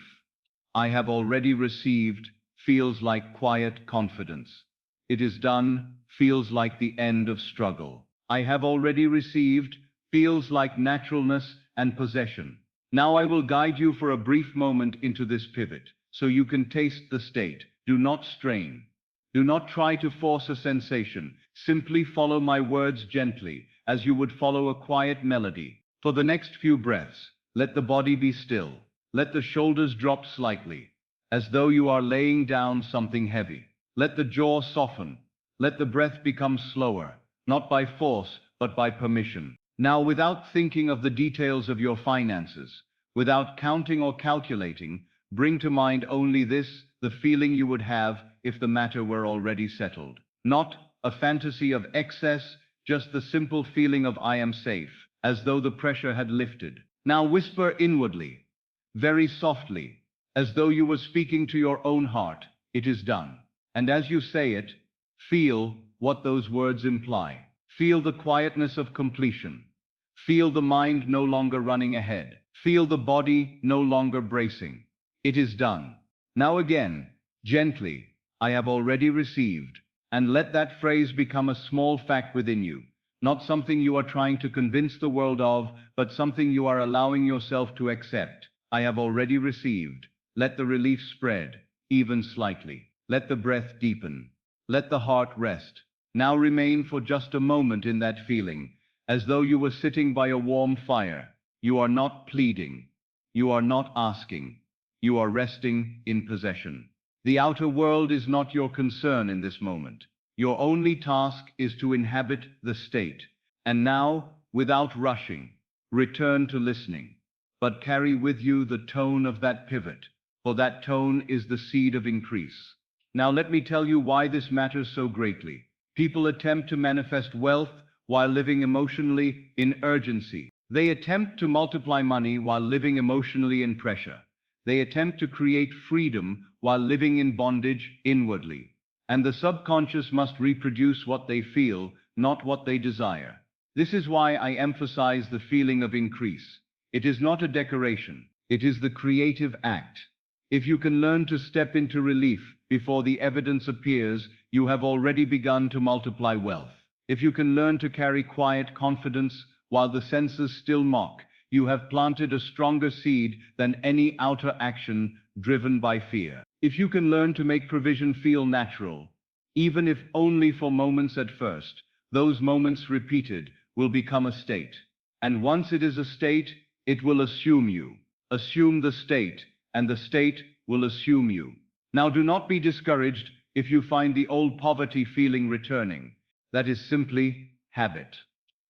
I have already received, feels like quiet confidence. It is done, feels like the end of struggle. I have already received, feels like naturalness and possession. Now I will guide you for a brief moment into this pivot, so you can taste the state. Do not strain. Do not try to force a sensation. Simply follow my words gently, as you would follow a quiet melody. For the next few breaths, let the body be still. Let the shoulders drop slightly, as though you are laying down something heavy. Let the jaw soften. Let the breath become slower, not by force, but by permission. Now, without thinking of the details of your finances, without counting or calculating, bring to mind only this, the feeling you would have if the matter were already settled. Not a fantasy of excess, just the simple feeling of I am safe, as though the pressure had lifted. Now whisper inwardly, very softly, as though you were speaking to your own heart, it is done. And as you say it, feel what those words imply. Feel the quietness of completion. Feel the mind no longer running ahead. Feel the body no longer bracing. It is done. Now again, gently, I have already received, and let that phrase become a small fact within you, not something you are trying to convince the world of, but something you are allowing yourself to accept. I have already received. Let the relief spread, even slightly. Let the breath deepen. Let the heart rest. Now remain for just a moment in that feeling, as though you were sitting by a warm fire. You are not pleading. You are not asking. You are resting in possession. The outer world is not your concern in this moment. Your only task is to inhabit the state. And now, without rushing, return to listening. But carry with you the tone of that pivot, for that tone is the seed of increase. Now let me tell you why this matters so greatly. People attempt to manifest wealth while living emotionally in urgency. They attempt to multiply money while living emotionally in pressure. They attempt to create freedom while living in bondage inwardly. And the subconscious must reproduce what they feel, not what they desire. This is why I emphasize the feeling of increase. It is not a decoration. It is the creative act. If you can learn to step into relief before the evidence appears, you have already begun to multiply wealth. If you can learn to carry quiet confidence while the senses still mock, you have planted a stronger seed than any outer action driven by fear. If you can learn to make provision feel natural, even if only for moments at first, those moments repeated will become a state. And once it is a state, it will assume you. Assume the state, and the state will assume you. Now do not be discouraged if you find the old poverty feeling returning. That is simply habit.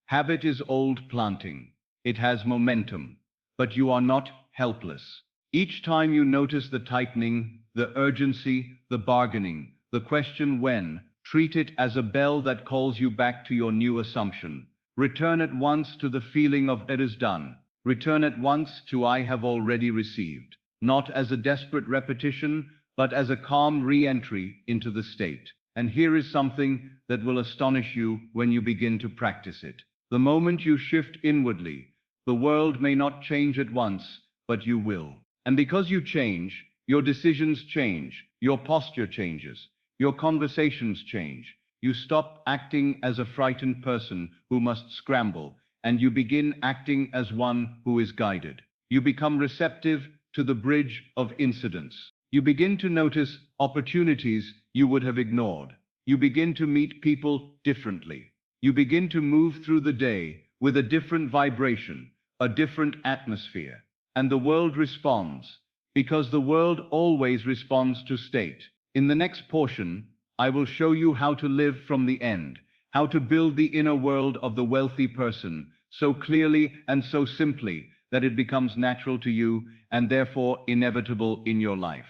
Habit is old planting. It has momentum, but you are not helpless. Each time you notice the tightening, the urgency, the bargaining, the question when, treat it as a bell that calls you back to your new assumption. Return at once to the feeling of it is done. Return at once to I have already received, not as a desperate repetition, but as a calm re-entry into the state. And here is something that will astonish you when you begin to practice it. The moment you shift inwardly, the world may not change at once, but you will. And because you change, your decisions change, your posture changes, your conversations change. You stop acting as a frightened person who must scramble, and you begin acting as one who is guided. You become receptive to the bridge of incidents. You begin to notice opportunities you would have ignored. You begin to meet people differently. You begin to move through the day with a different vibration, a different atmosphere. And the world responds, because the world always responds to state. In the next portion, I will show you how to live from the end, how to build the inner world of the wealthy person so clearly and so simply that it becomes natural to you and therefore inevitable in your life.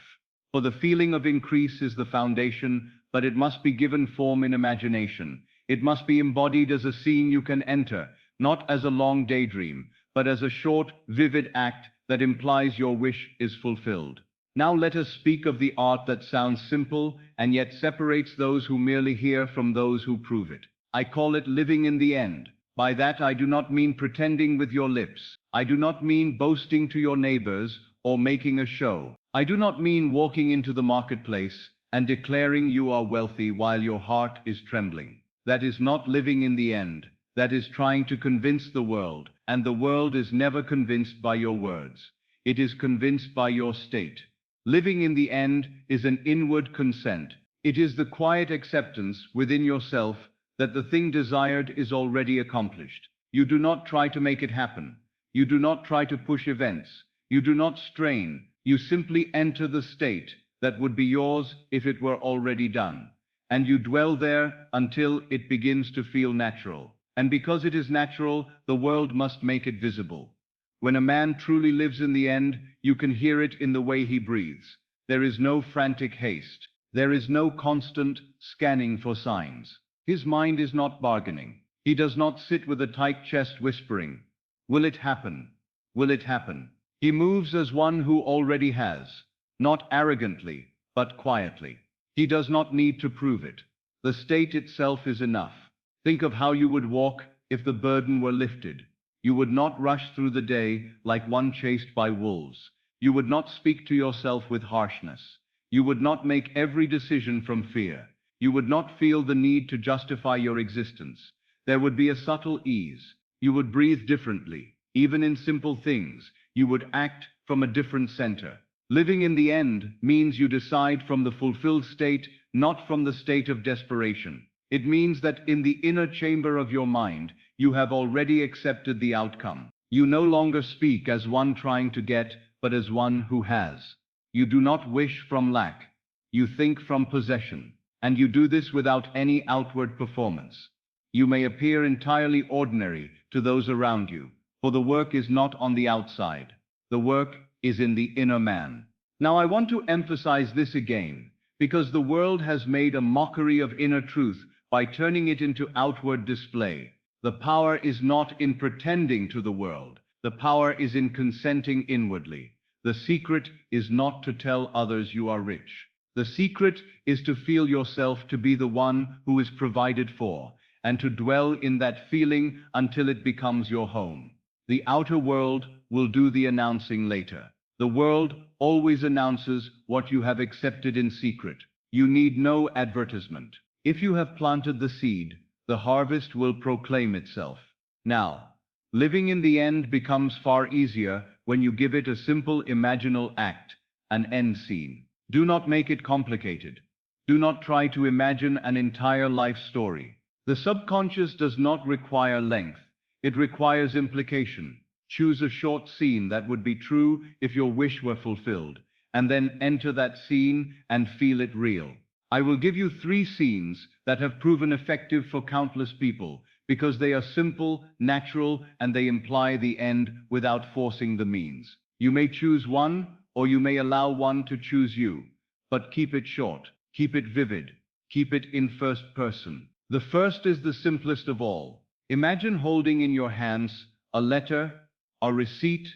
For the feeling of increase is the foundation, but it must be given form in imagination. It must be embodied as a scene you can enter, not as a long daydream, but as a short, vivid act that implies your wish is fulfilled. Now let us speak of the art that sounds simple and yet separates those who merely hear from those who prove it. I call it living in the end. By that I do not mean pretending with your lips. I do not mean boasting to your neighbors or making a show. I do not mean walking into the marketplace and declaring you are wealthy while your heart is trembling. That is not living in the end. That is trying to convince the world, and the world is never convinced by your words. It is convinced by your state. Living in the end is an inward consent. It is the quiet acceptance within yourself that the thing desired is already accomplished. You do not try to make it happen. You do not try to push events. You do not strain. You simply enter the state that would be yours if it were already done. And you dwell there until it begins to feel natural. And because it is natural, the world must make it visible. When a man truly lives in the end, you can hear it in the way he breathes. There is no frantic haste. There is no constant scanning for signs. His mind is not bargaining. He does not sit with a tight chest whispering, "Will it happen? Will it happen?" He moves as one who already has, not arrogantly, but quietly. He does not need to prove it. The state itself is enough. Think of how you would walk if the burden were lifted. You would not rush through the day like one chased by wolves. You would not speak to yourself with harshness. You would not make every decision from fear. You would not feel the need to justify your existence. There would be a subtle ease. You would breathe differently. Even in simple things, you would act from a different center. Living in the end means you decide from the fulfilled state, not from the state of desperation. It means that in the inner chamber of your mind, you have already accepted the outcome. You no longer speak as one trying to get, but as one who has. You do not wish from lack. You think from possession. And you do this without any outward performance. You may appear entirely ordinary to those around you, for the work is not on the outside. The work is in the inner man. Now I want to emphasize this again, because the world has made a mockery of inner truth by turning it into outward display. The power is not in pretending to the world. The power is in consenting inwardly. The secret is not to tell others you are rich. The secret is to feel yourself to be the one who is provided for, and to dwell in that feeling until it becomes your home. The outer world will do the announcing later. The world always announces what you have accepted in secret. You need no advertisement. If you have planted the seed, the harvest will proclaim itself. Now, living in the end becomes far easier when you give it a simple imaginal act, an end scene. Do not make it complicated. Do not try to imagine an entire life story. The subconscious does not require length. It requires implication. Choose a short scene that would be true if your wish were fulfilled, and then enter that scene and feel it real. I will give you 3 scenes that have proven effective for countless people, because they are simple, natural, and they imply the end without forcing the means. You may choose one, or you may allow one to choose you, but keep it short, keep it vivid, keep it in first person. The first is the simplest of all. Imagine holding in your hands a letter, a receipt,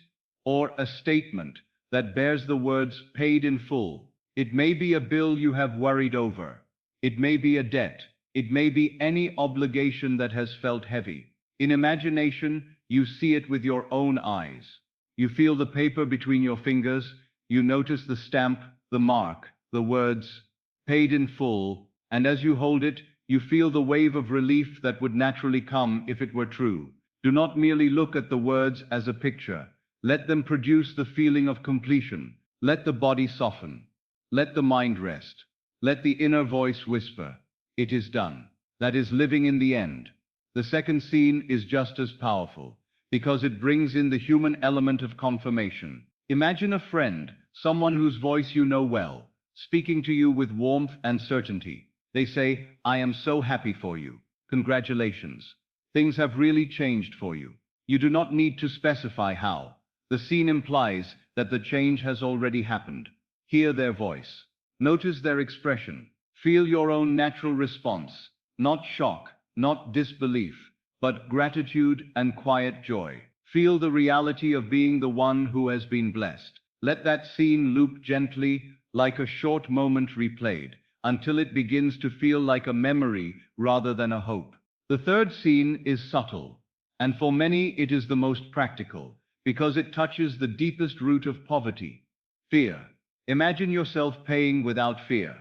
or a statement that bears the words "paid in full." It may be a bill you have worried over. It may be a debt. It may be any obligation that has felt heavy. In imagination, you see it with your own eyes. You feel the paper between your fingers. You notice the stamp, the mark, the words, "paid in full," and as you hold it, you feel the wave of relief that would naturally come if it were true. Do not merely look at the words as a picture. Let them produce the feeling of completion. Let the body soften. Let the mind rest. Let the inner voice whisper, "It is done." That is living in the end. The second scene is just as powerful, because it brings in the human element of confirmation. Imagine a friend, someone whose voice you know well, speaking to you with warmth and certainty. They say, "I am so happy for you. Congratulations. Things have really changed for you." You do not need to specify how. The scene implies that the change has already happened. Hear their voice. Notice their expression. Feel your own natural response. Not shock, not disbelief, but gratitude and quiet joy. Feel the reality of being the one who has been blessed. Let that scene loop gently, like a short moment replayed, until it begins to feel like a memory rather than a hope. The third scene is subtle, and for many it is the most practical, because it touches the deepest root of poverty, fear. Imagine yourself paying without fear.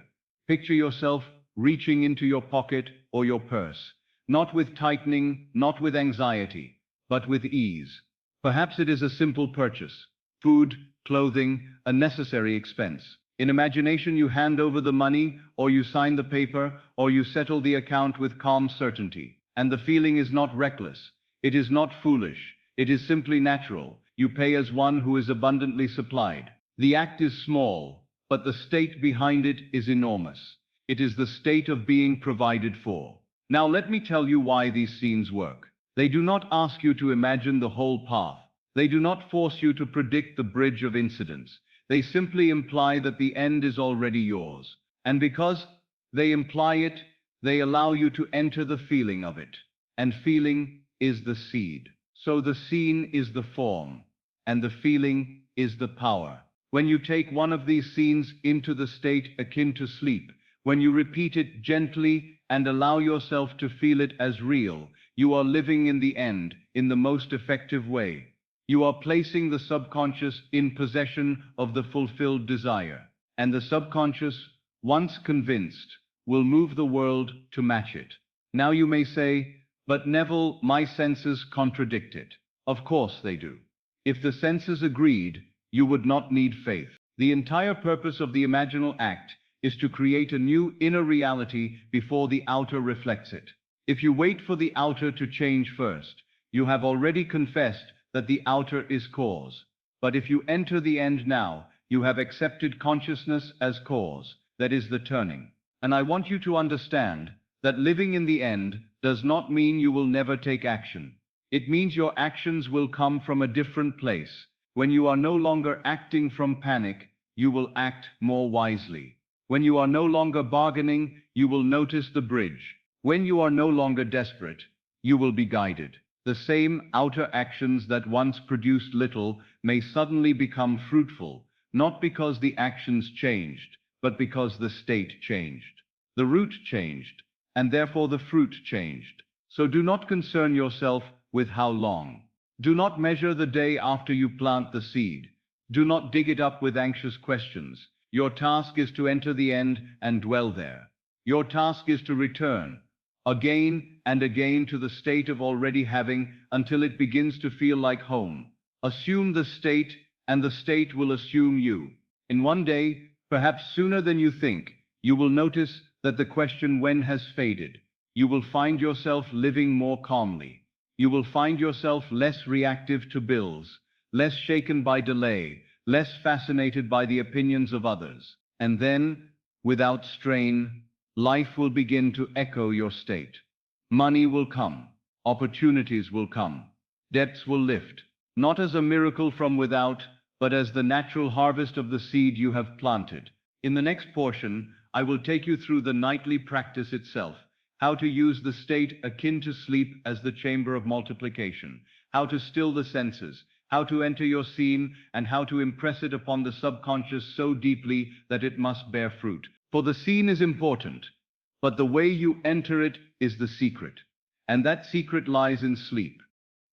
Picture yourself reaching into your pocket or your purse, not with tightening, not with anxiety, but with ease. Perhaps it is a simple purchase, food, clothing, a necessary expense. In imagination, you hand over the money, or you sign the paper, or you settle the account with calm certainty. And the feeling is not reckless. It is not foolish. It is simply natural. You pay as one who is abundantly supplied. The act is small, but the state behind it is enormous. It is the state of being provided for. Now let me tell you why these scenes work. They do not ask you to imagine the whole path. They do not force you to predict the bridge of incidents. They simply imply that the end is already yours. And because they imply it, they allow you to enter the feeling of it. And feeling is the seed. So the scene is the form, and the feeling is the power. When you take one of these scenes into the state akin to sleep, when you repeat it gently and allow yourself to feel it as real, you are living in the end in the most effective way. You are placing the subconscious in possession of the fulfilled desire, and the subconscious, once convinced, will move the world to match it. Now you may say, "But Neville, my senses contradict it." Of course they do. If the senses agreed, you would not need faith. The entire purpose of the imaginal act is to create a new inner reality before the outer reflects it. If you wait for the outer to change first, you have already confessed that the outer is cause. But if you enter the end now, you have accepted consciousness as cause, that is the turning. And I want you to understand that living in the end does not mean you will never take action. It means your actions will come from a different place. When you are no longer acting from panic, you will act more wisely. When you are no longer bargaining, you will notice the bridge. When you are no longer desperate, you will be guided. The same outer actions that once produced little may suddenly become fruitful, not because the actions changed, but because the state changed. The root changed, and therefore the fruit changed. So do not concern yourself with how long. Do not measure the day after you plant the seed. Do not dig it up with anxious questions. Your task is to enter the end and dwell there. Your task is to return again and again to the state of already having until it begins to feel like home. Assume the state, and the state will assume you. In one day, perhaps sooner than you think, you will notice that the question when has faded. You will find yourself living more calmly. You will find yourself less reactive to bills, less shaken by delay, less fascinated by the opinions of others. And then, without strain, life will begin to echo your state. Money will come, opportunities will come, debts will lift, not as a miracle from without, but as the natural harvest of the seed you have planted. In the next portion, I will take you through the nightly practice itself, how to use the state akin to sleep as the chamber of multiplication, how to still the senses, how to enter your scene, and how to impress it upon the subconscious so deeply that it must bear fruit. For the scene is important, but the way you enter it is the secret, and that secret lies in sleep.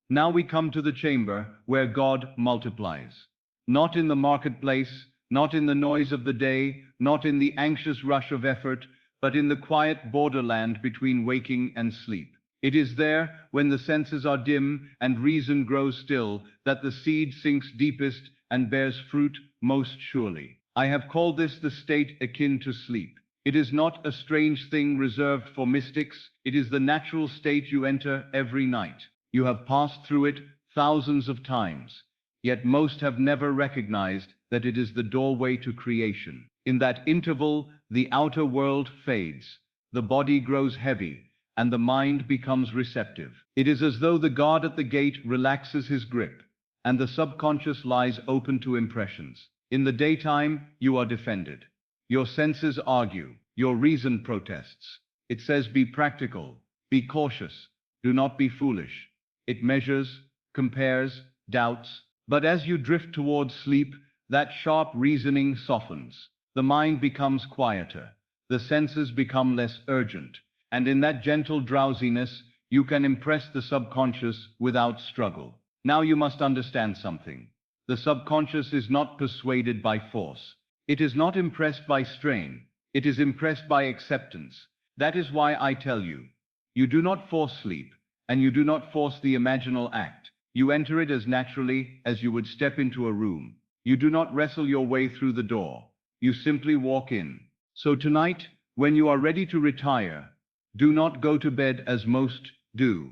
Now we come to the chamber where God multiplies. Not in the marketplace, not in the noise of the day, not in the anxious rush of effort, but in the quiet borderland between waking and sleep. It is there, when the senses are dim and reason grows still, that the seed sinks deepest and bears fruit most surely. I have called this the state akin to sleep. It is not a strange thing reserved for mystics. It is the natural state you enter every night. You have passed through it thousands of times, yet most have never recognized that it is the doorway to creation. In that interval, the outer world fades, the body grows heavy, and the mind becomes receptive. It is as though the guard at the gate relaxes his grip, and the subconscious lies open to impressions. In the daytime, you are defended. Your senses argue, your reason protests. It says be practical, be cautious, do not be foolish. It measures, compares, doubts. But as you drift towards sleep, that sharp reasoning softens. The mind becomes quieter, the senses become less urgent, and in that gentle drowsiness, you can impress the subconscious without struggle. Now you must understand something. The subconscious is not persuaded by force. It is not impressed by strain. It is impressed by acceptance. That is why I tell you, you do not force sleep, and you do not force the imaginal act. You enter it as naturally as you would step into a room. You do not wrestle your way through the door. You simply walk in. So tonight, when you are ready to retire, do not go to bed as most do.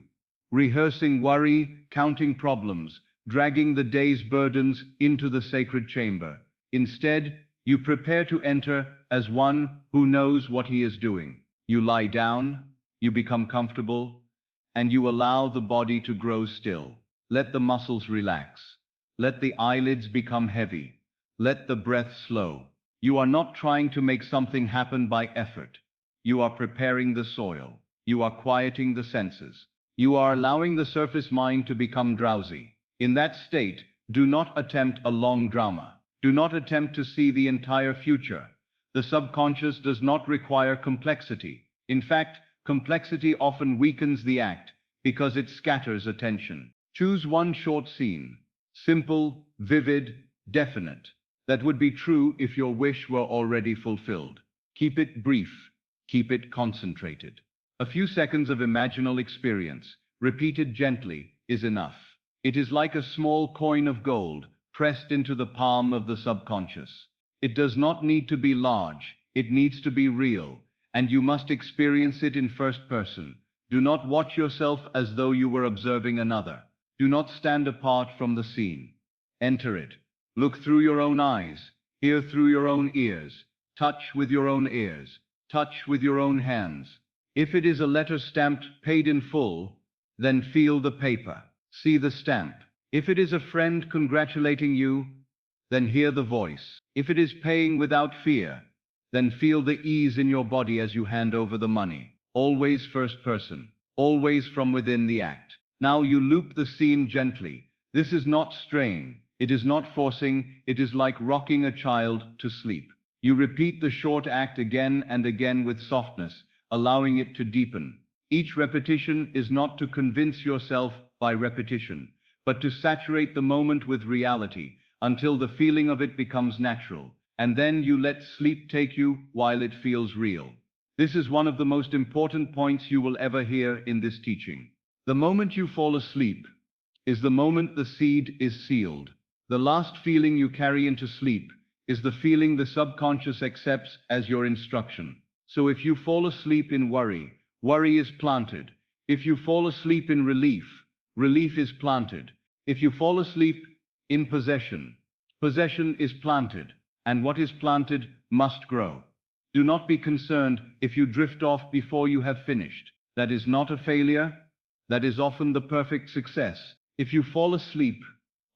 rehearsing worry, counting problems, dragging the day's burdens into the sacred chamber. Instead, you prepare to enter as one who knows what he is doing. You lie down, you become comfortable, and you allow the body to grow still. Let the muscles relax. Let the eyelids become heavy. Let the breath slow. You are not trying to make something happen by effort. You are preparing the soil. You are quieting the senses. You are allowing the surface mind to become drowsy. In that state, do not attempt a long drama. Do not attempt to see the entire future. The subconscious does not require complexity. In fact, complexity often weakens the act because it scatters attention. Choose one short scene, simple, vivid, definite. That would be true if your wish were already fulfilled. Keep it brief. Keep it concentrated. A few seconds of imaginal experience, repeated gently, is enough. It is like a small coin of gold pressed into the palm of the subconscious. It does not need to be large, it needs to be real, and you must experience it in first person. Do not watch yourself as though you were observing another. Do not stand apart from the scene. Enter it. Look through your own eyes, hear through your own ears, touch with your own ears, touch with your own hands. If it is a letter stamped paid in full, then feel the paper, see the stamp. If it is a friend congratulating you, then hear the voice. If it is paying without fear, then feel the ease in your body as you hand over the money. Always first person, always from within the act. Now you loop the scene gently. This is not strain, it is not forcing, it is like rocking a child to sleep. You repeat the short act again and again with softness, allowing it to deepen. Each repetition is not to convince yourself by repetition, but to saturate the moment with reality until the feeling of it becomes natural, and then you let sleep take you while it feels real. This is one of the most important points you will ever hear in this teaching. The moment you fall asleep is the moment the seed is sealed. The last feeling you carry into sleep is the feeling the subconscious accepts as your instruction. So if you fall asleep in worry, worry is planted. If you fall asleep in relief, relief is planted. If you fall asleep in possession, possession is planted, and what is planted must grow. Do not be concerned if you drift off before you have finished. That is not a failure, that is often the perfect success. If you fall asleep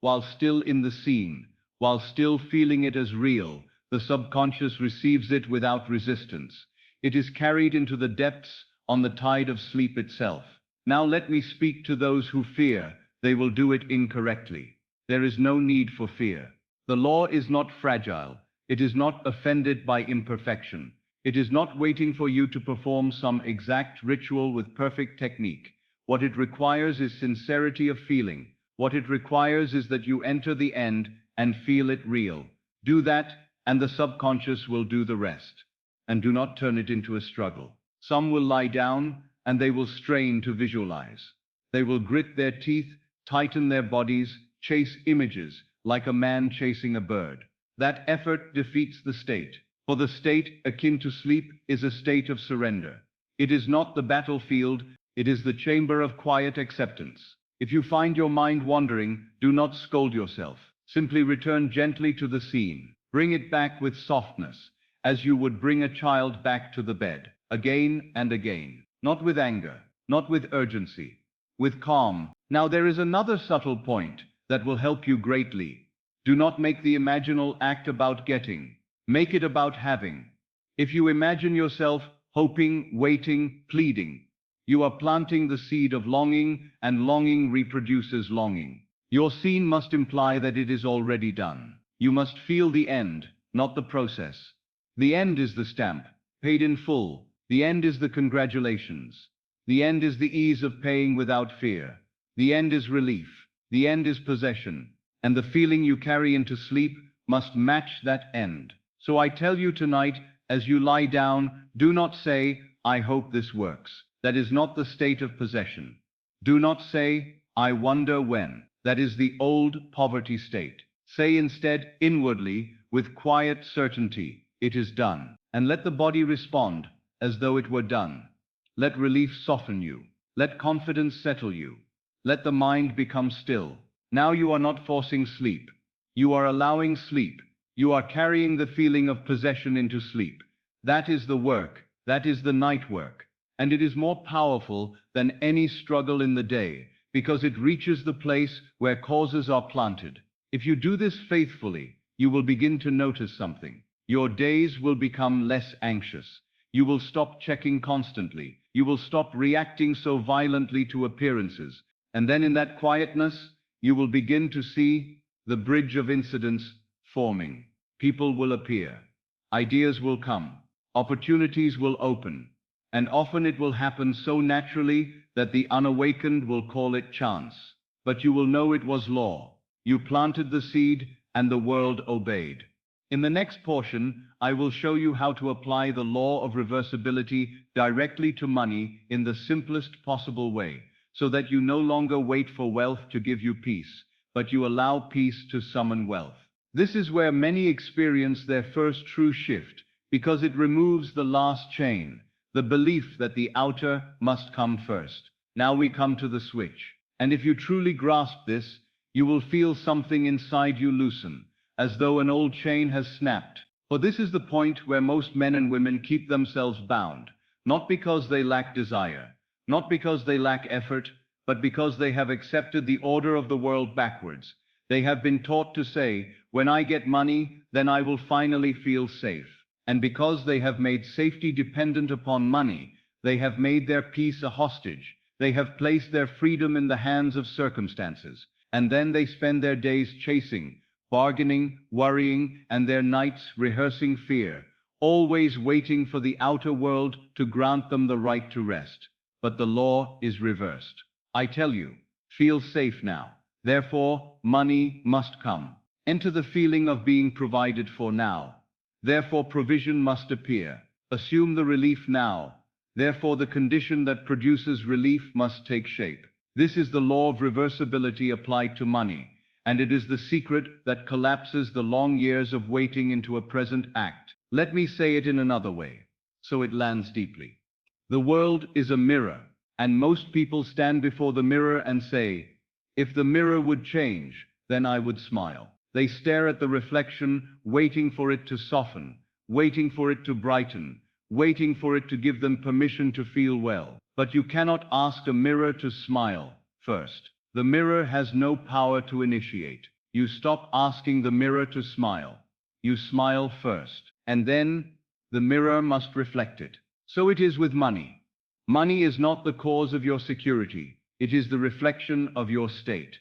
while still in the scene, while still feeling it as real, the subconscious receives it without resistance. It is carried into the depths on the tide of sleep itself. Now let me speak to those who fear they will do it incorrectly. There is no need for fear. The law is not fragile. It is not offended by imperfection. It is not waiting for you to perform some exact ritual with perfect technique. What it requires is sincerity of feeling. What it requires is that you enter the end and feel it real. Do that, and the subconscious will do the rest. And do not turn it into a struggle. Some will lie down, and they will strain to visualize. They will grit their teeth, tighten their bodies, chase images, like a man chasing a bird. That effort defeats the state. For the state, akin to sleep, is a state of surrender. It is not the battlefield, it is the chamber of quiet acceptance. If you find your mind wandering, do not scold yourself. Simply return gently to the scene. Bring it back with softness, as you would bring a child back to the bed, again and again. Not with anger, not with urgency, with calm. Now there is another subtle point that will help you greatly. Do not make the imaginal act about getting. Make it about having. If you imagine yourself hoping, waiting, pleading, you are planting the seed of longing, and longing reproduces longing. Your scene must imply that it is already done. You must feel the end, not the process. The end is the stamp, paid in full. The end is the congratulations. The end is the ease of paying without fear. The end is relief. The end is possession. And the feeling you carry into sleep must match that end. So I tell you tonight, as you lie down, do not say, "I hope this works." That is not the state of possession. Do not say, "I wonder when." That is the old poverty state. Say instead, inwardly, with quiet certainty, "It is done." And let the body respond as though it were done. Let relief soften you. Let confidence settle you. Let the mind become still. Now you are not forcing sleep. You are allowing sleep. You are carrying the feeling of possession into sleep. That is the work. That is the night work. And it is more powerful than any struggle in the day, because it reaches the place where causes are planted. If you do this faithfully, you will begin to notice something. Your days will become less anxious. You will stop checking constantly. You will stop reacting so violently to appearances. And then in that quietness, you will begin to see the bridge of incidents forming. People will appear. Ideas will come. Opportunities will open. And often it will happen so naturally that the unawakened will call it chance. But you will know it was law. You planted the seed, and the world obeyed. In the next portion, I will show you how to apply the law of reversibility directly to money in the simplest possible way, so that you no longer wait for wealth to give you peace, but you allow peace to summon wealth. This is where many experience their first true shift, because it removes the last chain, the belief that the outer must come first. Now we come to the switch. And if you truly grasp this, you will feel something inside you loosen, as though an old chain has snapped. For this is the point where most men and women keep themselves bound, not because they lack desire, not because they lack effort, but because they have accepted the order of the world backwards. They have been taught to say, when I get money, then I will finally feel safe. And because they have made safety dependent upon money, they have made their peace a hostage. They have placed their freedom in the hands of circumstances. And then they spend their days chasing, bargaining, worrying, and their nights rehearsing fear, always waiting for the outer world to grant them the right to rest. But the law is reversed. I tell you, feel safe now. Therefore, money must come. Enter the feeling of being provided for now. Therefore, provision must appear. Assume the relief now. Therefore, the condition that produces relief must take shape. This is the law of reversibility applied to money, and it is the secret that collapses the long years of waiting into a present act. Let me say it in another way, so it lands deeply. The world is a mirror, and most people stand before the mirror and say, if the mirror would change, then I would smile. They stare at the reflection, waiting for it to soften, waiting for it to brighten, waiting for it to give them permission to feel well. But you cannot ask a mirror to smile first. The mirror has no power to initiate. You stop asking the mirror to smile. You smile first, and then the mirror must reflect it. So it is with money. Money is not the cause of your security. It is the reflection of your state.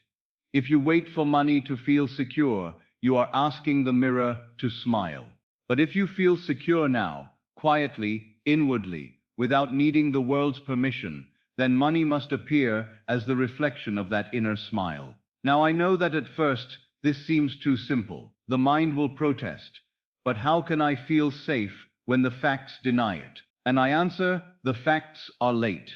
If you wait for money to feel secure, you are asking the mirror to smile. But if you feel secure now, quietly, inwardly, without needing the world's permission, then money must appear as the reflection of that inner smile. Now I know that at first this seems too simple. The mind will protest. But how can I feel safe when the facts deny it? And I answer, the facts are late.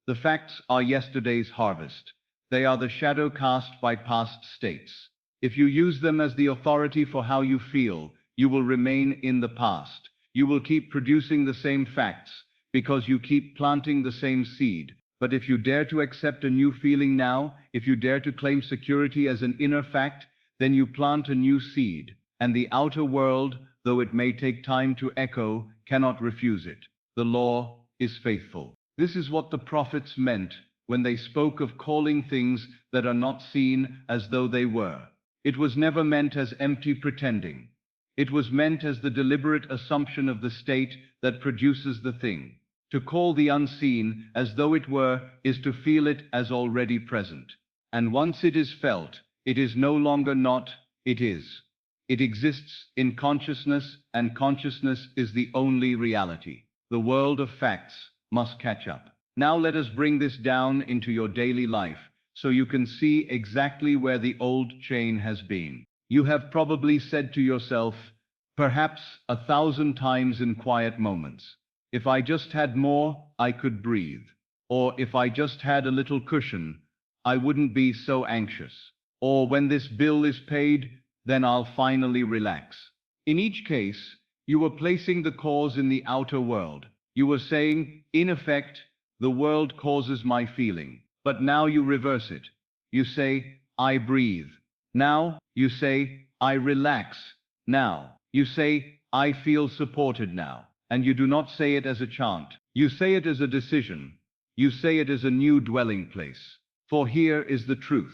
The facts are yesterday's harvest. They are the shadow cast by past states. If you use them as the authority for how you feel, you will remain in the past. You will keep producing the same facts, because you keep planting the same seed. But if you dare to accept a new feeling now, if you dare to claim security as an inner fact, then you plant a new seed, and the outer world, though it may take time to echo, cannot refuse it. The law is faithful. This is what the prophets meant when they spoke of calling things that are not seen as though they were. It was never meant as empty pretending. It was meant as the deliberate assumption of the state that produces the thing. To call the unseen as though it were is to feel it as already present. And once it is felt, it is no longer not, it is. It exists in consciousness, and consciousness is the only reality. The world of facts must catch up. Now let us bring this down into your daily life, so you can see exactly where the old chain has been. You have probably said to yourself, perhaps 1,000 times in quiet moments, if I just had more, I could breathe. Or if I just had a little cushion, I wouldn't be so anxious. Or when this bill is paid, then I'll finally relax. In each case, you were placing the cause in the outer world. You were saying, in effect, the world causes my feeling. But now you reverse it. You say, I breathe. Now, you say, I relax. Now, you say, I feel supported now. And you do not say it as a chant. You say it as a decision. You say it as a new dwelling place. For here is the truth.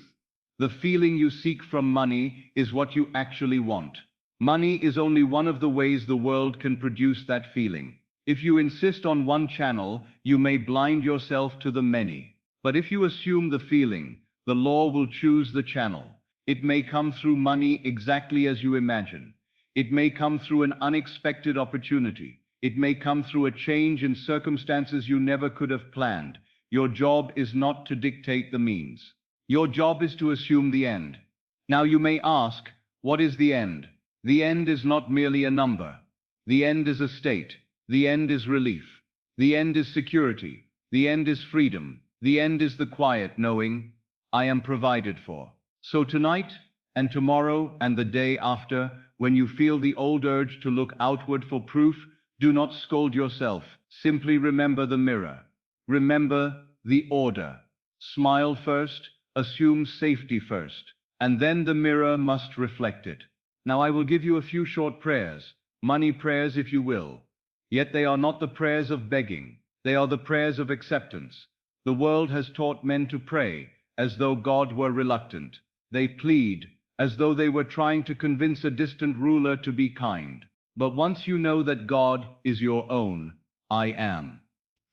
The feeling you seek from money is what you actually want. Money is only one of the ways the world can produce that feeling. If you insist on one channel, you may blind yourself to the many. But if you assume the feeling, the law will choose the channel. It may come through money exactly as you imagine. It may come through an unexpected opportunity. It may come through a change in circumstances you never could have planned. Your job is not to dictate the means. Your job is to assume the end. Now you may ask, what is the end? The end is not merely a number. The end is a state. The end is relief. The end is security. The end is freedom. The end is the quiet knowing, I am provided for. So tonight, and tomorrow, and the day after, when you feel the old urge to look outward for proof, do not scold yourself. Simply remember the mirror. Remember the order. Smile first, assume safety first, and then the mirror must reflect it. Now I will give you a few short prayers, money prayers if you will. Yet they are not the prayers of begging. They are the prayers of acceptance. The world has taught men to pray as though God were reluctant. They plead as though they were trying to convince a distant ruler to be kind. But once you know that God is your own, I am,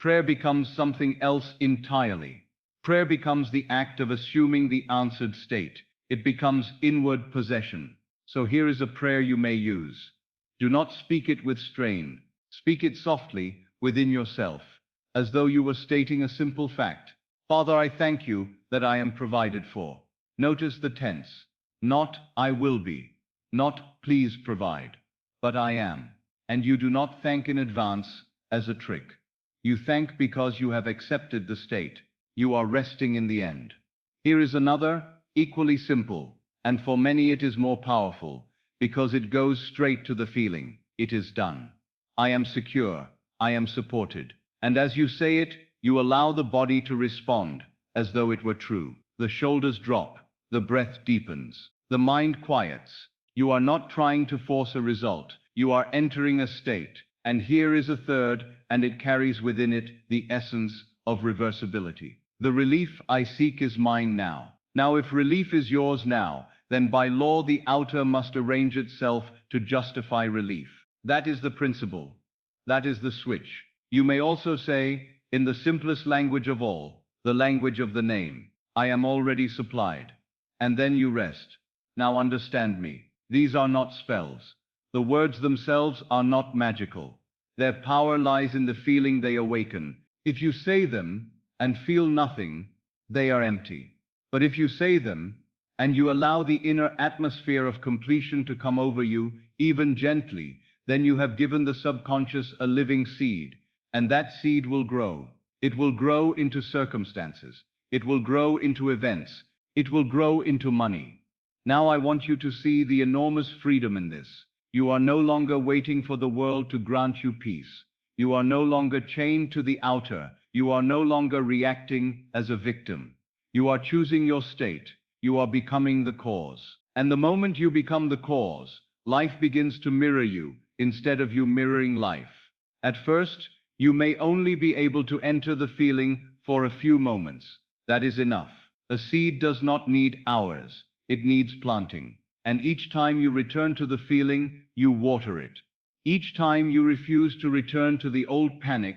prayer becomes something else entirely. Prayer becomes the act of assuming the answered state. It becomes inward possession. So here is a prayer you may use. Do not speak it with strain. Speak it softly within yourself, as though you were stating a simple fact. Father, I thank you that I am provided for. Notice the tense. Not I will be. Not please provide. But I am. And you do not thank in advance as a trick. You thank because you have accepted the state. You are resting in the end. Here is another, equally simple, and for many it is more powerful, because it goes straight to the feeling. It is done. I am secure. I am supported. And as you say it, you allow the body to respond, as though it were true. The shoulders drop. The breath deepens. The mind quiets. You are not trying to force a result. You are entering a state. And here is a third, and it carries within it the essence of reversibility. The relief I seek is mine now. Now if relief is yours now, then by law the outer must arrange itself to justify relief. That is the principle. That is the switch. You may also say, in the simplest language of all, the language of the name, I am already supplied. And then you rest. Now understand me. These are not spells. The words themselves are not magical. Their power lies in the feeling they awaken. If you say them and feel nothing, they are empty. But if you say them and you allow the inner atmosphere of completion to come over you, even gently, then you have given the subconscious a living seed, and that seed will grow. It will grow into circumstances. It will grow into events. It will grow into money. Now I want you to see the enormous freedom in this. You are no longer waiting for the world to grant you peace. You are no longer chained to the outer. You are no longer reacting as a victim. You are choosing your state. You are becoming the cause. And the moment you become the cause, life begins to mirror you instead of you mirroring life. At first, you may only be able to enter the feeling for a few moments. That is enough. A seed does not need hours. It needs planting. And each time you return to the feeling, you water it. Each time you refuse to return to the old panic,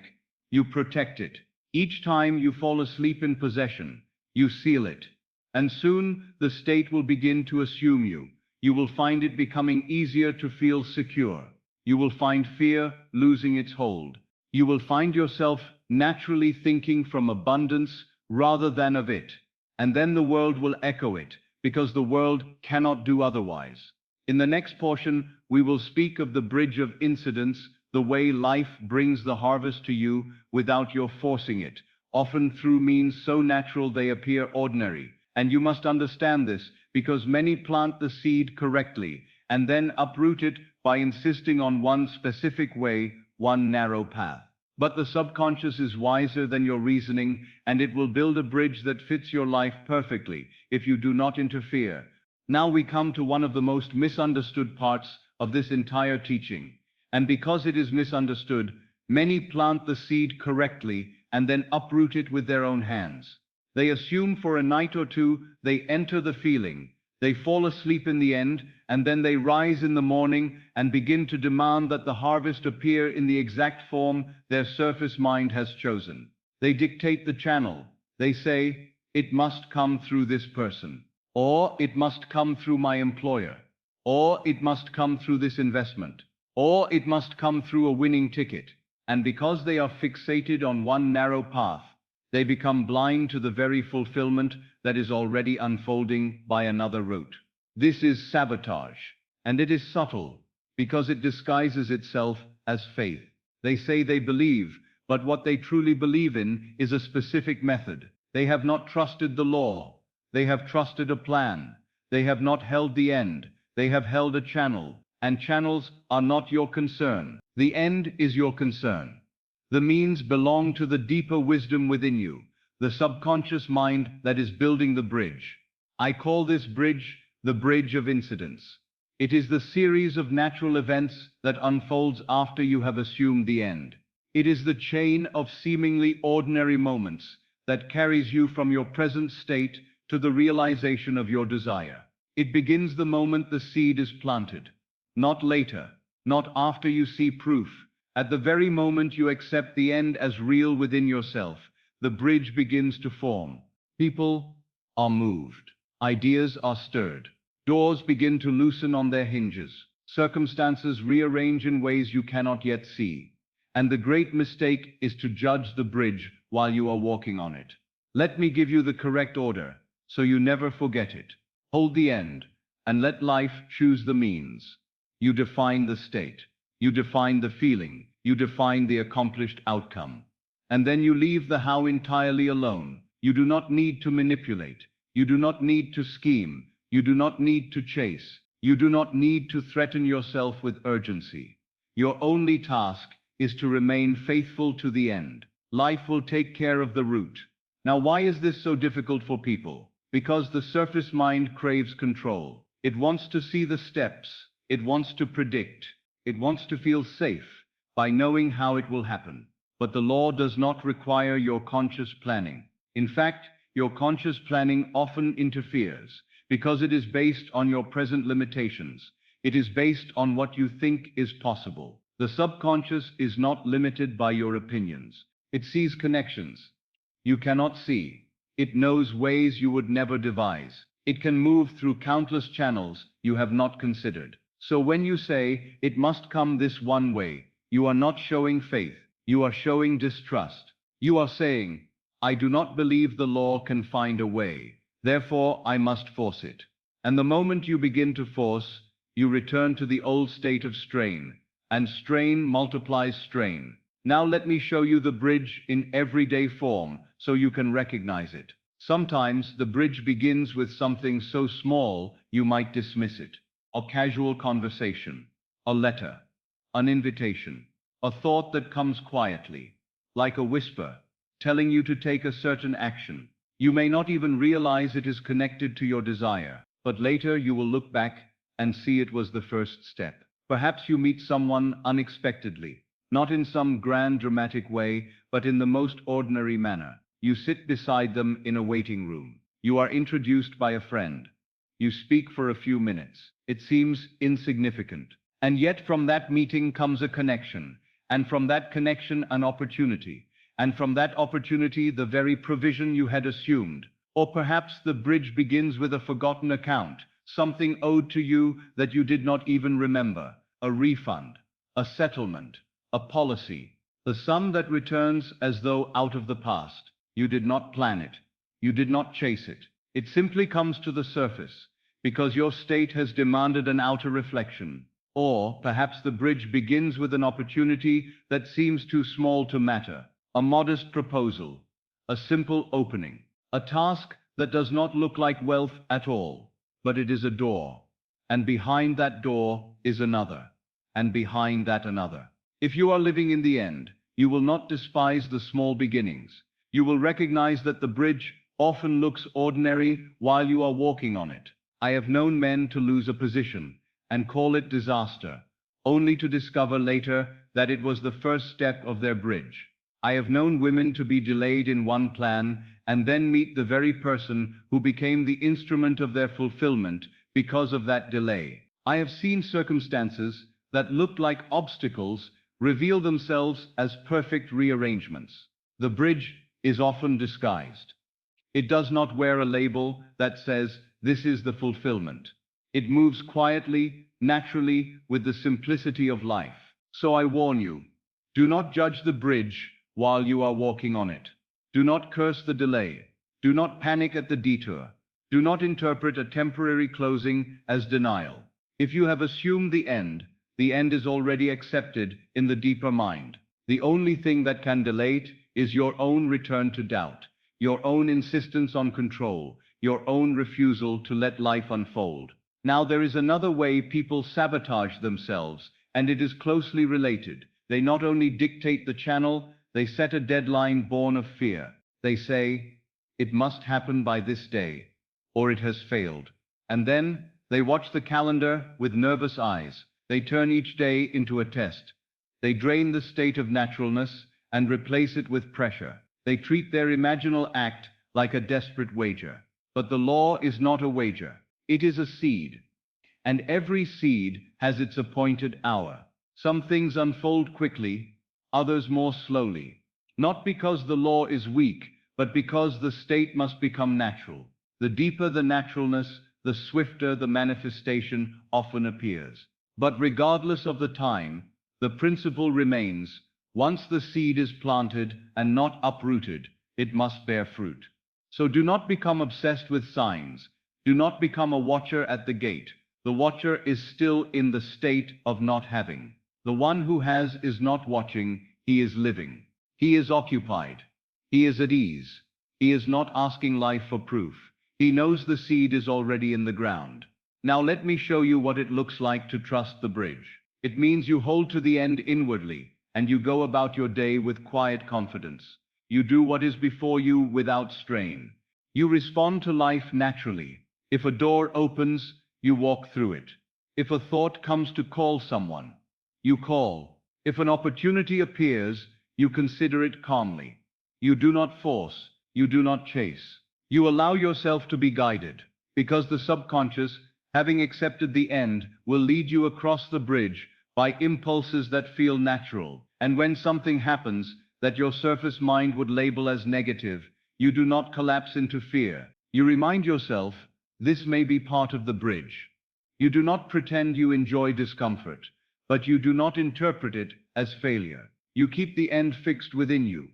you protect it. Each time you fall asleep in possession, you seal it. And soon the state will begin to assume you. You will find it becoming easier to feel secure. You will find fear losing its hold. You will find yourself naturally thinking from abundance rather than of it. And then the world will echo it, because the world cannot do otherwise. In the next portion, we will speak of the bridge of incidents, the way life brings the harvest to you without your forcing it, often through means so natural they appear ordinary. And you must understand this, because many plant the seed correctly and then uproot it by insisting on one specific way, one narrow path. But the subconscious is wiser than your reasoning, and it will build a bridge that fits your life perfectly if you do not interfere. Now we come to one of the most misunderstood parts of this entire teaching. And because it is misunderstood, many plant the seed correctly and then uproot it with their own hands. They assume for a night or two they enter the feeling. They fall asleep in the end, and then they rise in the morning and begin to demand that the harvest appear in the exact form their surface mind has chosen. They dictate the channel. They say, it must come through this person, or it must come through my employer, or it must come through this investment, or it must come through a winning ticket. And because they are fixated on one narrow path, they become blind to the very fulfillment that is already unfolding by another route. This is sabotage, and it is subtle, because it disguises itself as faith. They say they believe, but what they truly believe in is a specific method. They have not trusted the law. They have trusted a plan. They have not held the end. They have held a channel, and channels are not your concern. The end is your concern. The means belong to the deeper wisdom within you, the subconscious mind that is building the bridge. I call this bridge the bridge of incidents. It is the series of natural events that unfolds after you have assumed the end. It is the chain of seemingly ordinary moments that carries you from your present state to the realization of your desire. It begins the moment the seed is planted, not later, not after you see proof. At the very moment you accept the end as real within yourself, the bridge begins to form. People are moved. Ideas are stirred. Doors begin to loosen on their hinges. Circumstances rearrange in ways you cannot yet see. And the great mistake is to judge the bridge while you are walking on it. Let me give you the correct order, so you never forget it. Hold the end, and let life choose the means. You define the state. You define the feeling. You define the accomplished outcome. And then you leave the how entirely alone. You do not need to manipulate. You do not need to scheme. You do not need to chase. You do not need to threaten yourself with urgency. Your only task is to remain faithful to the end. Life will take care of the route. Now, why is this so difficult for people? Because the surface mind craves control. It wants to see the steps. It wants to predict. It wants to feel safe by knowing how it will happen. But the law does not require your conscious planning. In fact, your conscious planning often interferes because it is based on your present limitations. It is based on what you think is possible. The subconscious is not limited by your opinions. It sees connections you cannot see. It knows ways you would never devise. It can move through countless channels you have not considered. So when you say, it must come this one way, you are not showing faith. You are showing distrust. You are saying, I do not believe the law can find a way. Therefore, I must force it. And the moment you begin to force, you return to the old state of strain. And strain multiplies strain. Now let me show you the bridge in everyday form so you can recognize it. Sometimes the bridge begins with something so small you might dismiss it. A casual conversation, a letter, an invitation, a thought that comes quietly, like a whisper, telling you to take a certain action. You may not even realize it is connected to your desire, but later you will look back and see it was the first step. Perhaps you meet someone unexpectedly, not in some grand dramatic way, but in the most ordinary manner. You sit beside them in a waiting room. You are introduced by a friend. You speak for a few minutes. It seems insignificant. And yet from that meeting comes a connection, and from that connection an opportunity, and from that opportunity the very provision you had assumed. Or perhaps the bridge begins with a forgotten account, something owed to you that you did not even remember, a refund, a settlement, a policy, the sum that returns as though out of the past. You did not plan it. You did not chase it. It simply comes to the surface, because your state has demanded an outer reflection. Or perhaps the bridge begins with an opportunity that seems too small to matter, a modest proposal, a simple opening, a task that does not look like wealth at all, but it is a door, and behind that door is another, and behind that another. If you are living in the end, You will not despise the small beginnings. You will recognize that the bridge often looks ordinary while you are walking on it. I have known men to lose a position and call it disaster, only to discover later that it was the first step of their bridge. I have known women to be delayed in one plan and then meet the very person who became the instrument of their fulfillment because of that delay. I have seen circumstances that looked like obstacles reveal themselves as perfect rearrangements. The bridge is often disguised. It does not wear a label that says, "This is the fulfillment." It moves quietly, naturally, with the simplicity of life. So I warn you, do not judge the bridge while you are walking on it. Do not curse the delay. Do not panic at the detour. Do not interpret a temporary closing as denial. If you have assumed the end is already accepted in the deeper mind. The only thing that can delay it is your own return to doubt, your own insistence on control, your own refusal to let life unfold. Now there is another way people sabotage themselves, and it is closely related. They not only dictate the channel, they set a deadline born of fear. They say, "It must happen by this day, or it has failed." And then they watch the calendar with nervous eyes. They turn each day into a test. They drain the state of naturalness and replace it with pressure. They treat their imaginal act like a desperate wager. But the law is not a wager. It is a seed. And every seed has its appointed hour. Some things unfold quickly, others more slowly. Not because the law is weak, but because the state must become natural. The deeper the naturalness, the swifter the manifestation often appears. But regardless of the time, the principle remains. Once the seed is planted and not uprooted, it must bear fruit. So do not become obsessed with signs. Do not become a watcher at the gate. The watcher is still in the state of not having. The one who has is not watching, he is living. He is occupied. He is at ease. He is not asking life for proof. He knows the seed is already in the ground. Now let me show you what it looks like to trust the bridge. It means you hold to the end inwardly, and you go about your day with quiet confidence. You do what is before you without strain. You respond to life naturally. If a door opens, you walk through it. If a thought comes to call someone, you call. If an opportunity appears, you consider it calmly. You do not force. You do not chase. You allow yourself to be guided, because the subconscious, having accepted the end, will lead you across the bridge by impulses that feel natural. And when something happens that your surface mind would label as negative, you do not collapse into fear. You remind yourself, this may be part of the bridge. You do not pretend you enjoy discomfort, but you do not interpret it as failure. You keep the end fixed within you.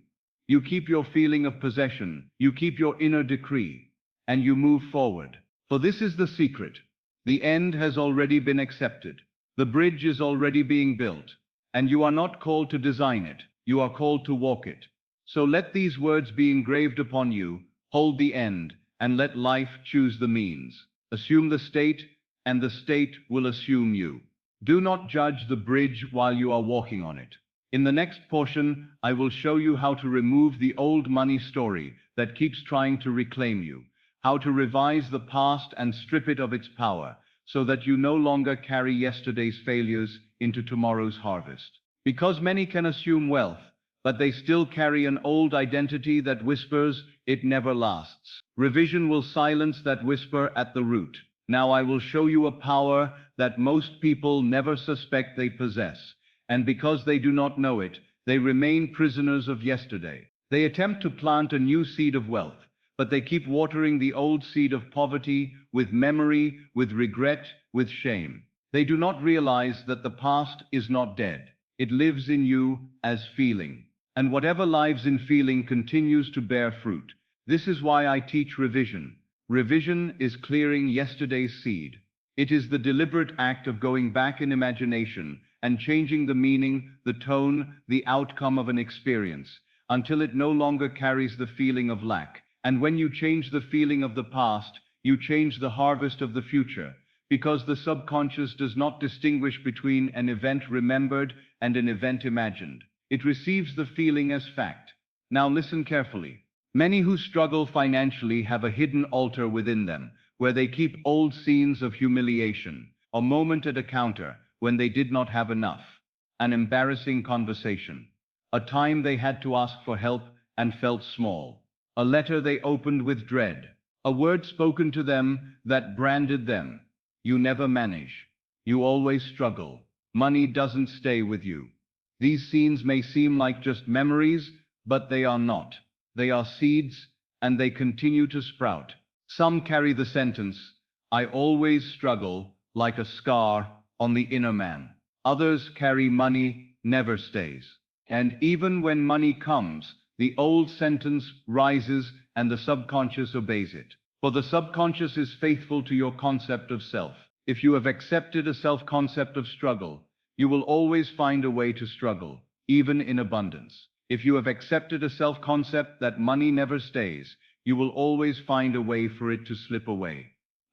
You keep your feeling of possession. You keep your inner decree, and you move forward. For this is the secret. The end has already been accepted. The bridge is already being built, and you are not called to design it. You are called to walk it. So let these words be engraved upon you. Hold the end, and let life choose the means. Assume the state, and the state will assume you. Do not judge the bridge while you are walking on it. In the next portion, I will show you how to remove the old money story that keeps trying to reclaim you, how to revise the past and strip it of its power, so that you no longer carry yesterday's failures into tomorrow's harvest. Because many can assume wealth, but they still carry an old identity that whispers, it never lasts. Revision will silence that whisper at the root. Now I will show you a power that most people never suspect they possess. And because they do not know it, they remain prisoners of yesterday. They attempt to plant a new seed of wealth, but they keep watering the old seed of poverty with memory, with regret, with shame. They do not realize that the past is not dead. It lives in you as feeling. And whatever lives in feeling continues to bear fruit. This is why I teach revision. Revision is clearing yesterday's seed. It is the deliberate act of going back in imagination and changing the meaning, the tone, the outcome of an experience, until it no longer carries the feeling of lack. And when you change the feeling of the past, you change the harvest of the future, because the subconscious does not distinguish between an event remembered and an event imagined. It receives the feeling as fact. Now listen carefully. Many who struggle financially have a hidden altar within them, where they keep old scenes of humiliation, a moment at a counter when they did not have enough, an embarrassing conversation, a time they had to ask for help and felt small, a letter they opened with dread, a word spoken to them that branded them. You never manage. You always struggle. Money doesn't stay with you. These scenes may seem like just memories, but they are not. They are seeds, and they continue to sprout. Some carry the sentence, I always struggle, like a scar on the inner man. Others carry money never stays. And even when money comes, the old sentence rises and the subconscious obeys it. For the subconscious is faithful to your concept of self. If you have accepted a self-concept of struggle, you will always find a way to struggle, even in abundance. If you have accepted a self-concept that money never stays, you will always find a way for it to slip away.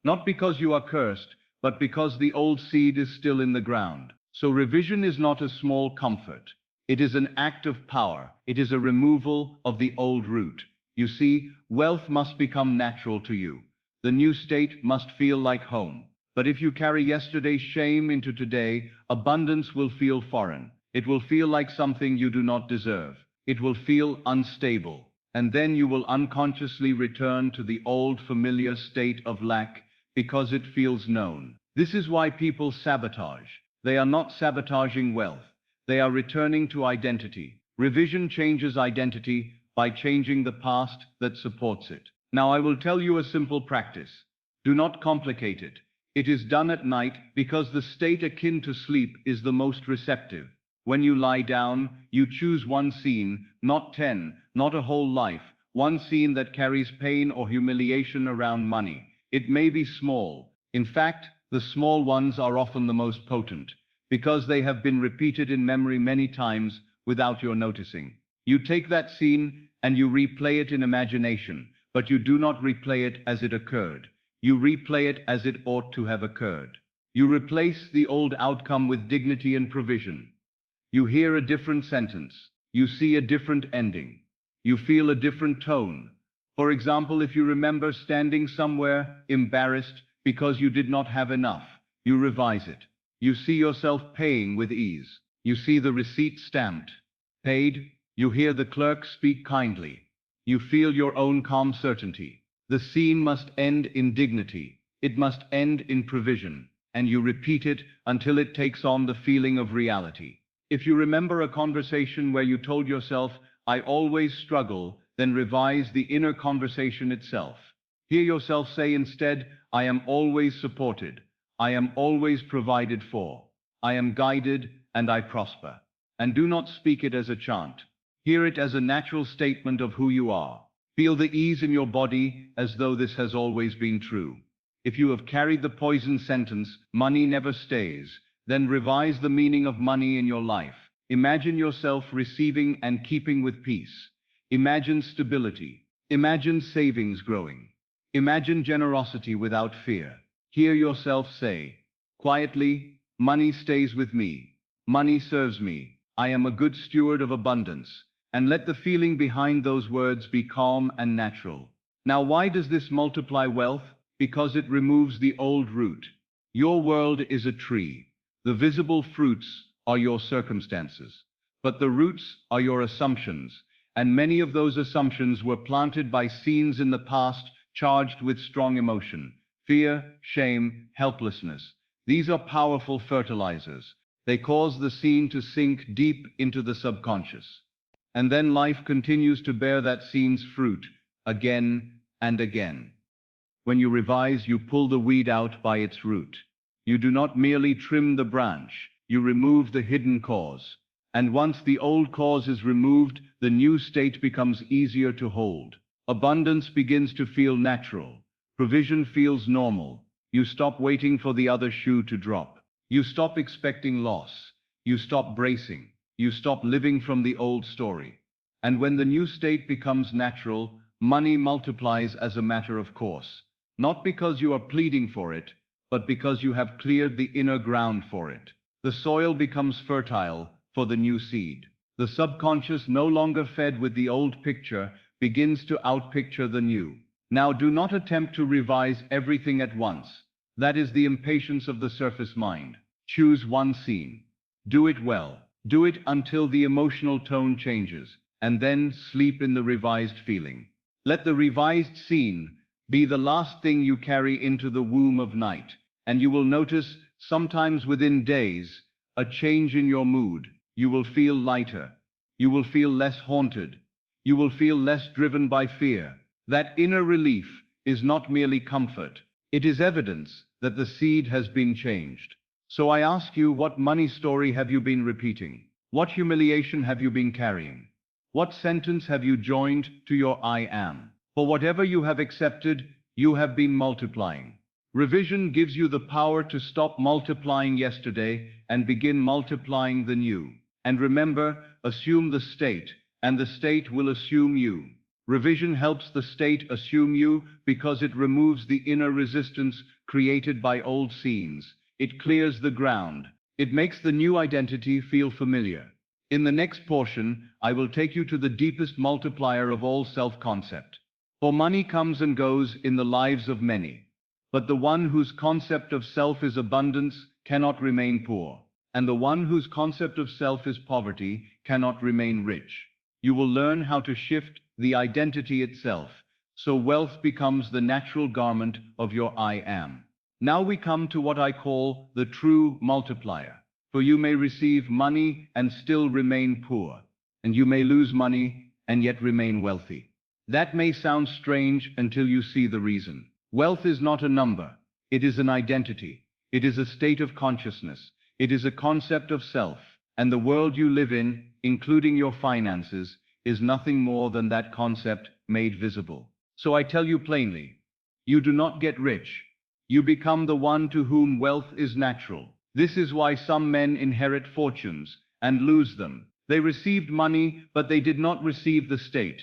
Not because you are cursed, but because the old seed is still in the ground. So revision is not a small comfort. It is an act of power. It is a removal of the old root. You see, wealth must become natural to you. The new state must feel like home. But if you carry yesterday's shame into today, abundance will feel foreign. It will feel like something you do not deserve. It will feel unstable. And then you will unconsciously return to the old familiar state of lack because it feels known. This is why people sabotage. They are not sabotaging wealth. They are returning to identity. Revision changes identity by changing the past that supports it. Now I will tell you a simple practice. Do not complicate it. It is done at night because the state akin to sleep is the most receptive. When you lie down, you choose one scene, not 10, not a whole life, one scene that carries pain or humiliation around money. It may be small. In fact, the small ones are often the most potent, because they have been repeated in memory many times without your noticing. You take that scene and you replay it in imagination, but you do not replay it as it occurred. You replay it as it ought to have occurred. You replace the old outcome with dignity and provision. You hear a different sentence. You see a different ending. You feel a different tone. For example, if you remember standing somewhere embarrassed because you did not have enough, you revise it. You see yourself paying with ease. You see the receipt stamped. Paid. You hear the clerk speak kindly. You feel your own calm certainty. The scene must end in dignity. It must end in provision. And you repeat it until it takes on the feeling of reality. If you remember a conversation where you told yourself, I always struggle, then revise the inner conversation itself. Hear yourself say instead, I am always supported. I am always provided for. I am guided and I prosper. And do not speak it as a chant. Hear it as a natural statement of who you are. Feel the ease in your body as though this has always been true. If you have carried the poison sentence, money never stays, then revise the meaning of money in your life. Imagine yourself receiving and keeping with peace. Imagine stability. Imagine savings growing. Imagine generosity without fear. Hear yourself say, quietly, money stays with me. Money serves me. I am a good steward of abundance. And let the feeling behind those words be calm and natural. Now, why does this multiply wealth? Because it removes the old root. Your world is a tree. The visible fruits are your circumstances. But the roots are your assumptions. And many of those assumptions were planted by scenes in the past charged with strong emotion, fear, shame, helplessness. These are powerful fertilizers. They cause the scene to sink deep into the subconscious. And then life continues to bear that scene's fruit, again and again. When you revise, you pull the weed out by its root. You do not merely trim the branch, you remove the hidden cause. And once the old cause is removed, the new state becomes easier to hold. Abundance begins to feel natural. Provision feels normal. You stop waiting for the other shoe to drop. You stop expecting loss. You stop bracing. You stop living from the old story. And when the new state becomes natural, money multiplies as a matter of course. Not because you are pleading for it, but because you have cleared the inner ground for it. The soil becomes fertile for the new seed. The subconscious, no longer fed with the old picture, begins to outpicture the new. Now do not attempt to revise everything at once. That is the impatience of the surface mind. Choose one scene. Do it well. Do it until the emotional tone changes, and then sleep in the revised feeling. Let the revised scene be the last thing you carry into the womb of night, and you will notice, sometimes within days, a change in your mood. You will feel lighter. You will feel less haunted. You will feel less driven by fear. That inner relief is not merely comfort. It is evidence that the seed has been changed. So I ask you, what money story have you been repeating? What humiliation have you been carrying? What sentence have you joined to your I am? For whatever you have accepted, you have been multiplying. Revision gives you the power to stop multiplying yesterday and begin multiplying the new. And remember, assume the state, and the state will assume you. Revision helps the state assume you because it removes the inner resistance created by old scenes. It clears the ground. It makes the new identity feel familiar. In the next portion, I will take you to the deepest multiplier of all self-concept. For money comes and goes in the lives of many, but the one whose concept of self is abundance cannot remain poor, and the one whose concept of self is poverty cannot remain rich. You will learn how to shift the identity itself, so wealth becomes the natural garment of your I am. Now we come to what I call the true multiplier. For you may receive money and still remain poor, and you may lose money and yet remain wealthy. That may sound strange until you see the reason. Wealth is not a number. It is an identity. It is a state of consciousness. It is a concept of self. And the world you live in, including your finances, is nothing more than that concept made visible. So I tell you plainly, you do not get rich. You become the one to whom wealth is natural. This is why some men inherit fortunes and lose them. They received money, but they did not receive the state.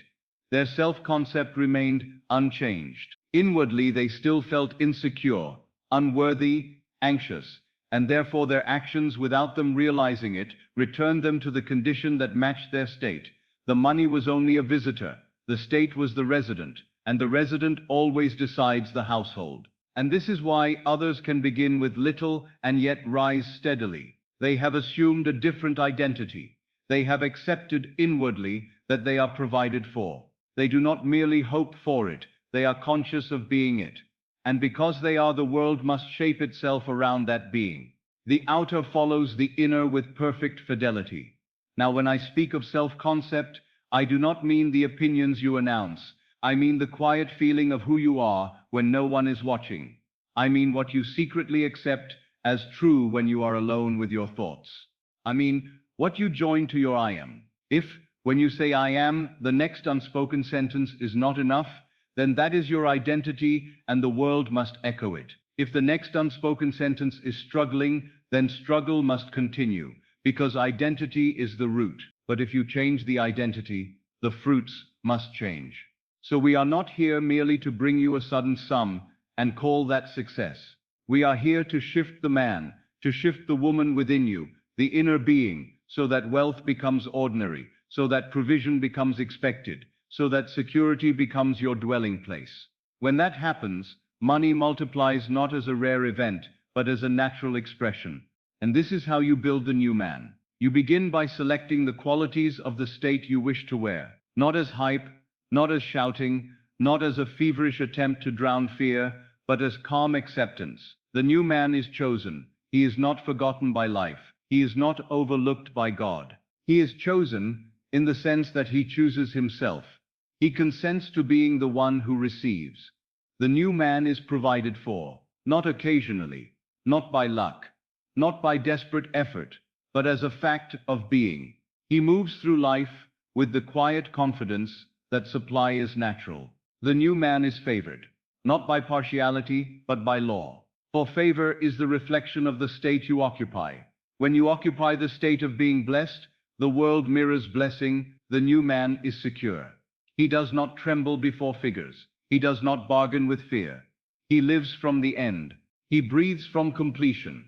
Their self-concept remained unchanged. Inwardly, they still felt insecure, unworthy, anxious, and therefore their actions, without them realizing it, returned them to the condition that matched their state. The money was only a visitor, the state was the resident, and the resident always decides the household. And this is why others can begin with little and yet rise steadily. They have assumed a different identity. They have accepted inwardly that they are provided for. They do not merely hope for it, they are conscious of being it. And because they are, the world must shape itself around that being. The outer follows the inner with perfect fidelity. Now, when I speak of self-concept, I do not mean the opinions you announce. I mean the quiet feeling of who you are when no one is watching. I mean what you secretly accept as true when you are alone with your thoughts. I mean what you join to your I am. If, when you say I am, the next unspoken sentence is not enough, then that is your identity and the world must echo it. If the next unspoken sentence is struggling, then struggle must continue, because identity is the root. But if you change the identity, the fruits must change. So we are not here merely to bring you a sudden sum and call that success. We are here to shift the man, to shift the woman within you, the inner being, so that wealth becomes ordinary, so that provision becomes expected, so that security becomes your dwelling place. When that happens, money multiplies not as a rare event, but as a natural expression. And this is how you build the new man. You begin by selecting the qualities of the state you wish to wear, not as hype, not as shouting, not as a feverish attempt to drown fear, but as calm acceptance. The new man is chosen. He is not forgotten by life. He is not overlooked by God. He is chosen in the sense that he chooses himself. He consents to being the one who receives. The new man is provided for, not occasionally, not by luck, not by desperate effort, but as a fact of being. He moves through life with the quiet confidence that supply is natural. The new man is favored, not by partiality, but by law. For favor is the reflection of the state you occupy. When you occupy the state of being blessed, the world mirrors blessing. The new man is secure. He does not tremble before figures. He does not bargain with fear. He lives from the end. He breathes from completion.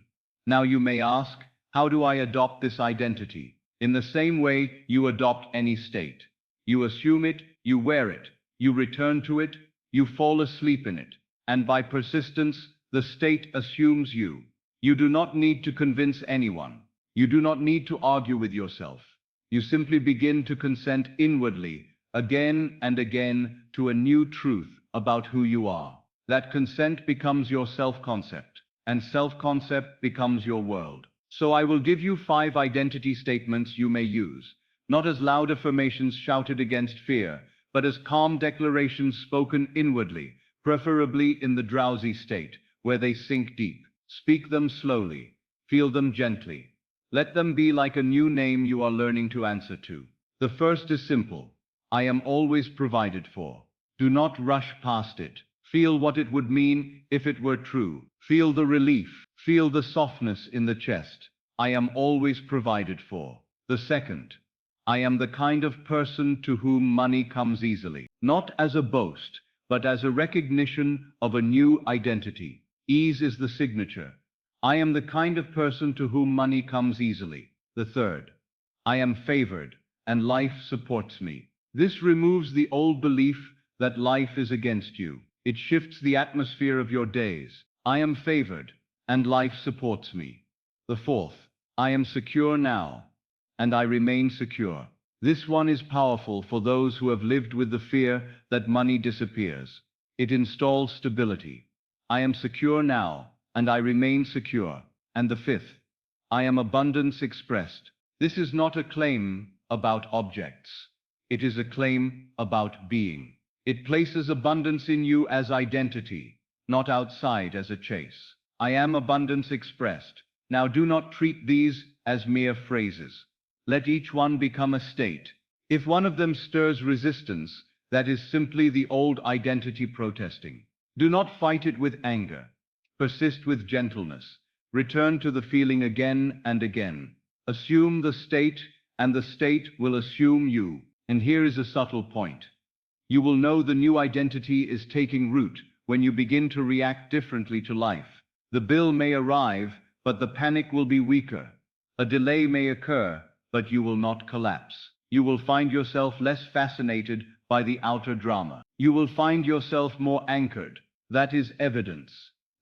Now you may ask, how do I adopt this identity? In the same way, you adopt any state. You assume it, you wear it, you return to it, you fall asleep in it, and by persistence, the state assumes you. You do not need to convince anyone. You do not need to argue with yourself. You simply begin to consent inwardly, again and again, to a new truth about who you are. That consent becomes your self-concept, and self-concept becomes your world. So I will give you 5 identity statements you may use, not as loud affirmations shouted against fear, but as calm declarations spoken inwardly, preferably in the drowsy state, where they sink deep. Speak them slowly. Feel them gently. Let them be like a new name you are learning to answer to. The first is simple. I am always provided for. Do not rush past it. Feel what it would mean if it were true. Feel the relief. Feel the softness in the chest. I am always provided for. The second. I am the kind of person to whom money comes easily. Not as a boast, but as a recognition of a new identity. Ease is the signature. I am the kind of person to whom money comes easily. The third. I am favored, and life supports me. This removes the old belief that life is against you. It shifts the atmosphere of your days. I am favored, and life supports me. The fourth. I am secure now, and I remain secure. This one is powerful for those who have lived with the fear that money disappears. It installs stability. I am secure now, and I remain secure. And the fifth, I am abundance expressed. This is not a claim about objects. It is a claim about being. It places abundance in you as identity, not outside as a chase. I am abundance expressed. Now do not treat these as mere phrases. Let each one become a state. If one of them stirs resistance, that is simply the old identity protesting. Do not fight it with anger. Persist with gentleness. Return to the feeling again and again. Assume the state, and the state will assume you. And here is a subtle point. You will know the new identity is taking root when you begin to react differently to life. The bill may arrive, but the panic will be weaker. A delay may occur, but you will not collapse. You will find yourself less fascinated by the outer drama. You will find yourself more anchored. That is evidence.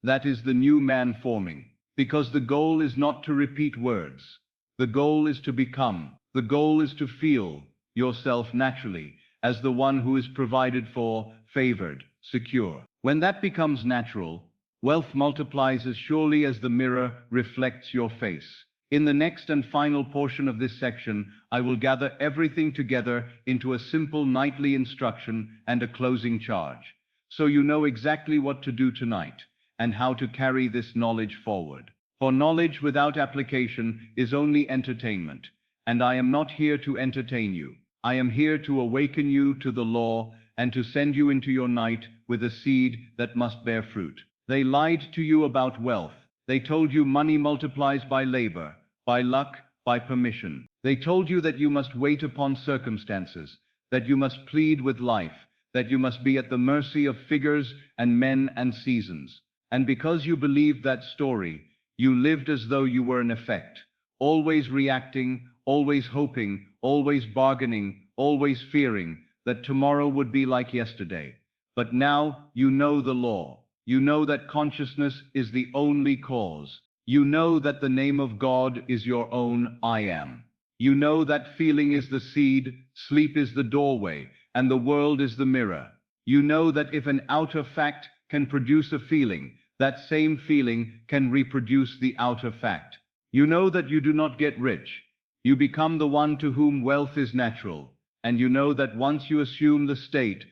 That is the new man forming. Because the goal is not to repeat words. The goal is to become. The goal is to feel yourself naturally as the one who is provided for, favored, secure. When that becomes natural, wealth multiplies as surely as the mirror reflects your face. In the next and final portion of this section, I will gather everything together into a simple nightly instruction and a closing charge, so you know exactly what to do tonight and how to carry this knowledge forward. For knowledge without application is only entertainment, and I am not here to entertain you. I am here to awaken you to the law and to send you into your night with a seed that must bear fruit. They lied to you about wealth. They told you money multiplies by labor, by luck, by permission. They told you that you must wait upon circumstances, that you must plead with life, that you must be at the mercy of figures and men and seasons. And because you believed that story, you lived as though you were an effect, always reacting, always hoping, always bargaining, always fearing that tomorrow would be like yesterday. But now you know the law. You know that consciousness is the only cause. You know that the name of God is your own I am. You know that feeling is the seed, sleep is the doorway, and the world is the mirror. You know that if an outer fact can produce a feeling, that same feeling can reproduce the outer fact. You know that you do not get rich. You become the one to whom wealth is natural. And you know that once you assume the state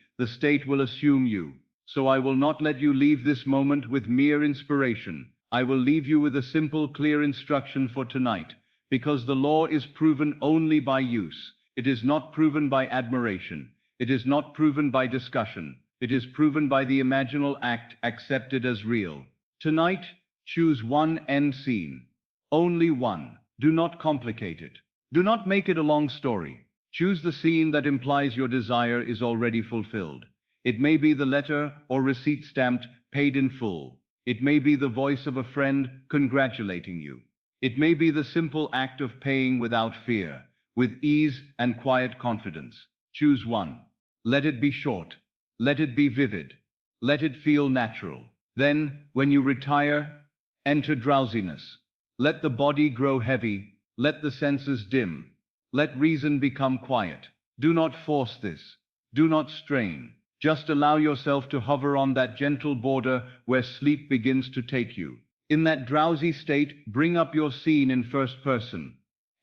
will assume you. So I will not let you leave this moment with mere inspiration. I will leave you with a simple, clear instruction for tonight, because the law is proven only by use. It is not proven by admiration. It is not proven by discussion. It is proven by the imaginal act accepted as real. Tonight, choose one end scene. Only one. Do not complicate it. Do not make it a long story. Choose the scene that implies your desire is already fulfilled. It may be the letter or receipt stamped, paid in full. It may be the voice of a friend congratulating you. It may be the simple act of paying without fear. with ease and quiet confidence. Choose one. Let it be short. Let it be vivid. Let it feel natural. Then, when you retire, enter drowsiness. Let the body grow heavy. Let the senses dim. Let reason become quiet. Do not force this. Do not strain. Just allow yourself to hover on that gentle border where sleep begins to take you. In that drowsy state, bring up your scene in first person.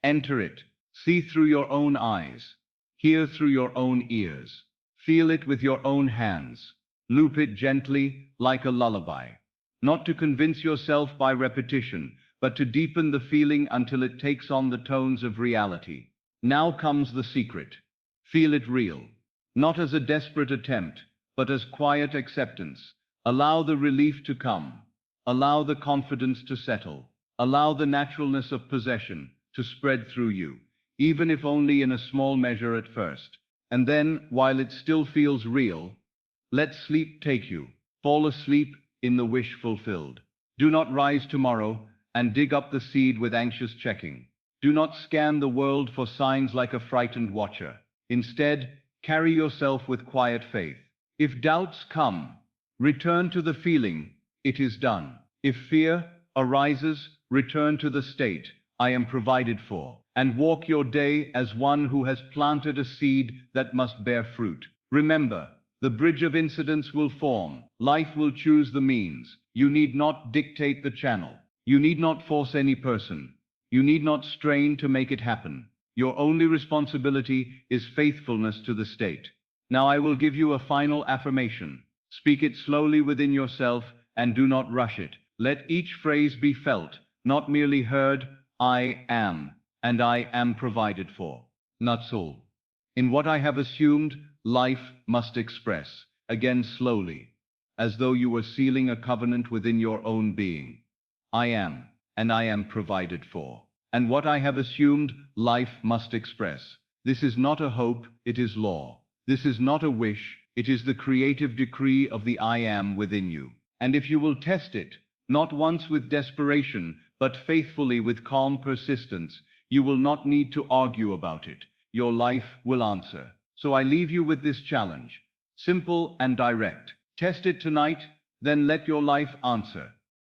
Enter it. See through your own eyes. Hear through your own ears. Feel it with your own hands. Loop it gently, like a lullaby. Not to convince yourself by repetition, but to deepen the feeling until it takes on the tones of reality. Now comes the secret. Feel it real. Not as a desperate attempt, but as quiet acceptance. Allow the relief to come. Allow the confidence to settle. Allow the naturalness of possession to spread through you, even if only in a small measure at first. And then, while it still feels real, let sleep take you. Fall asleep in the wish fulfilled. Do not rise tomorrow and dig up the seed with anxious checking. Do not scan the world for signs like a frightened watcher. Instead, carry yourself with quiet faith. If doubts come, return to the feeling, it is done. If fear arises, return to the state, I am provided for, and walk your day as one who has planted a seed that must bear fruit. Remember, the bridge of incidents will form. Life will choose the means. You need not dictate the channel. You need not force any person. You need not strain to make it happen. Your only responsibility is faithfulness to the state. Now I will give you a final affirmation. Speak it slowly within yourself and do not rush it. Let each phrase be felt, not merely heard. I am, and I am provided for. Natsul. In what I have assumed, life must express, again slowly, as though you were sealing a covenant within your own being. I am, and I am provided for. And what I have assumed, life must express. This is not a hope, it is law. This is not a wish, it is the creative decree of the I am within you. And if you will test it, not once with desperation, but faithfully with calm persistence, you will not need to argue about it. Your life will answer. So I leave you with this challenge. Simple and direct. Test it tonight, then let your life answer.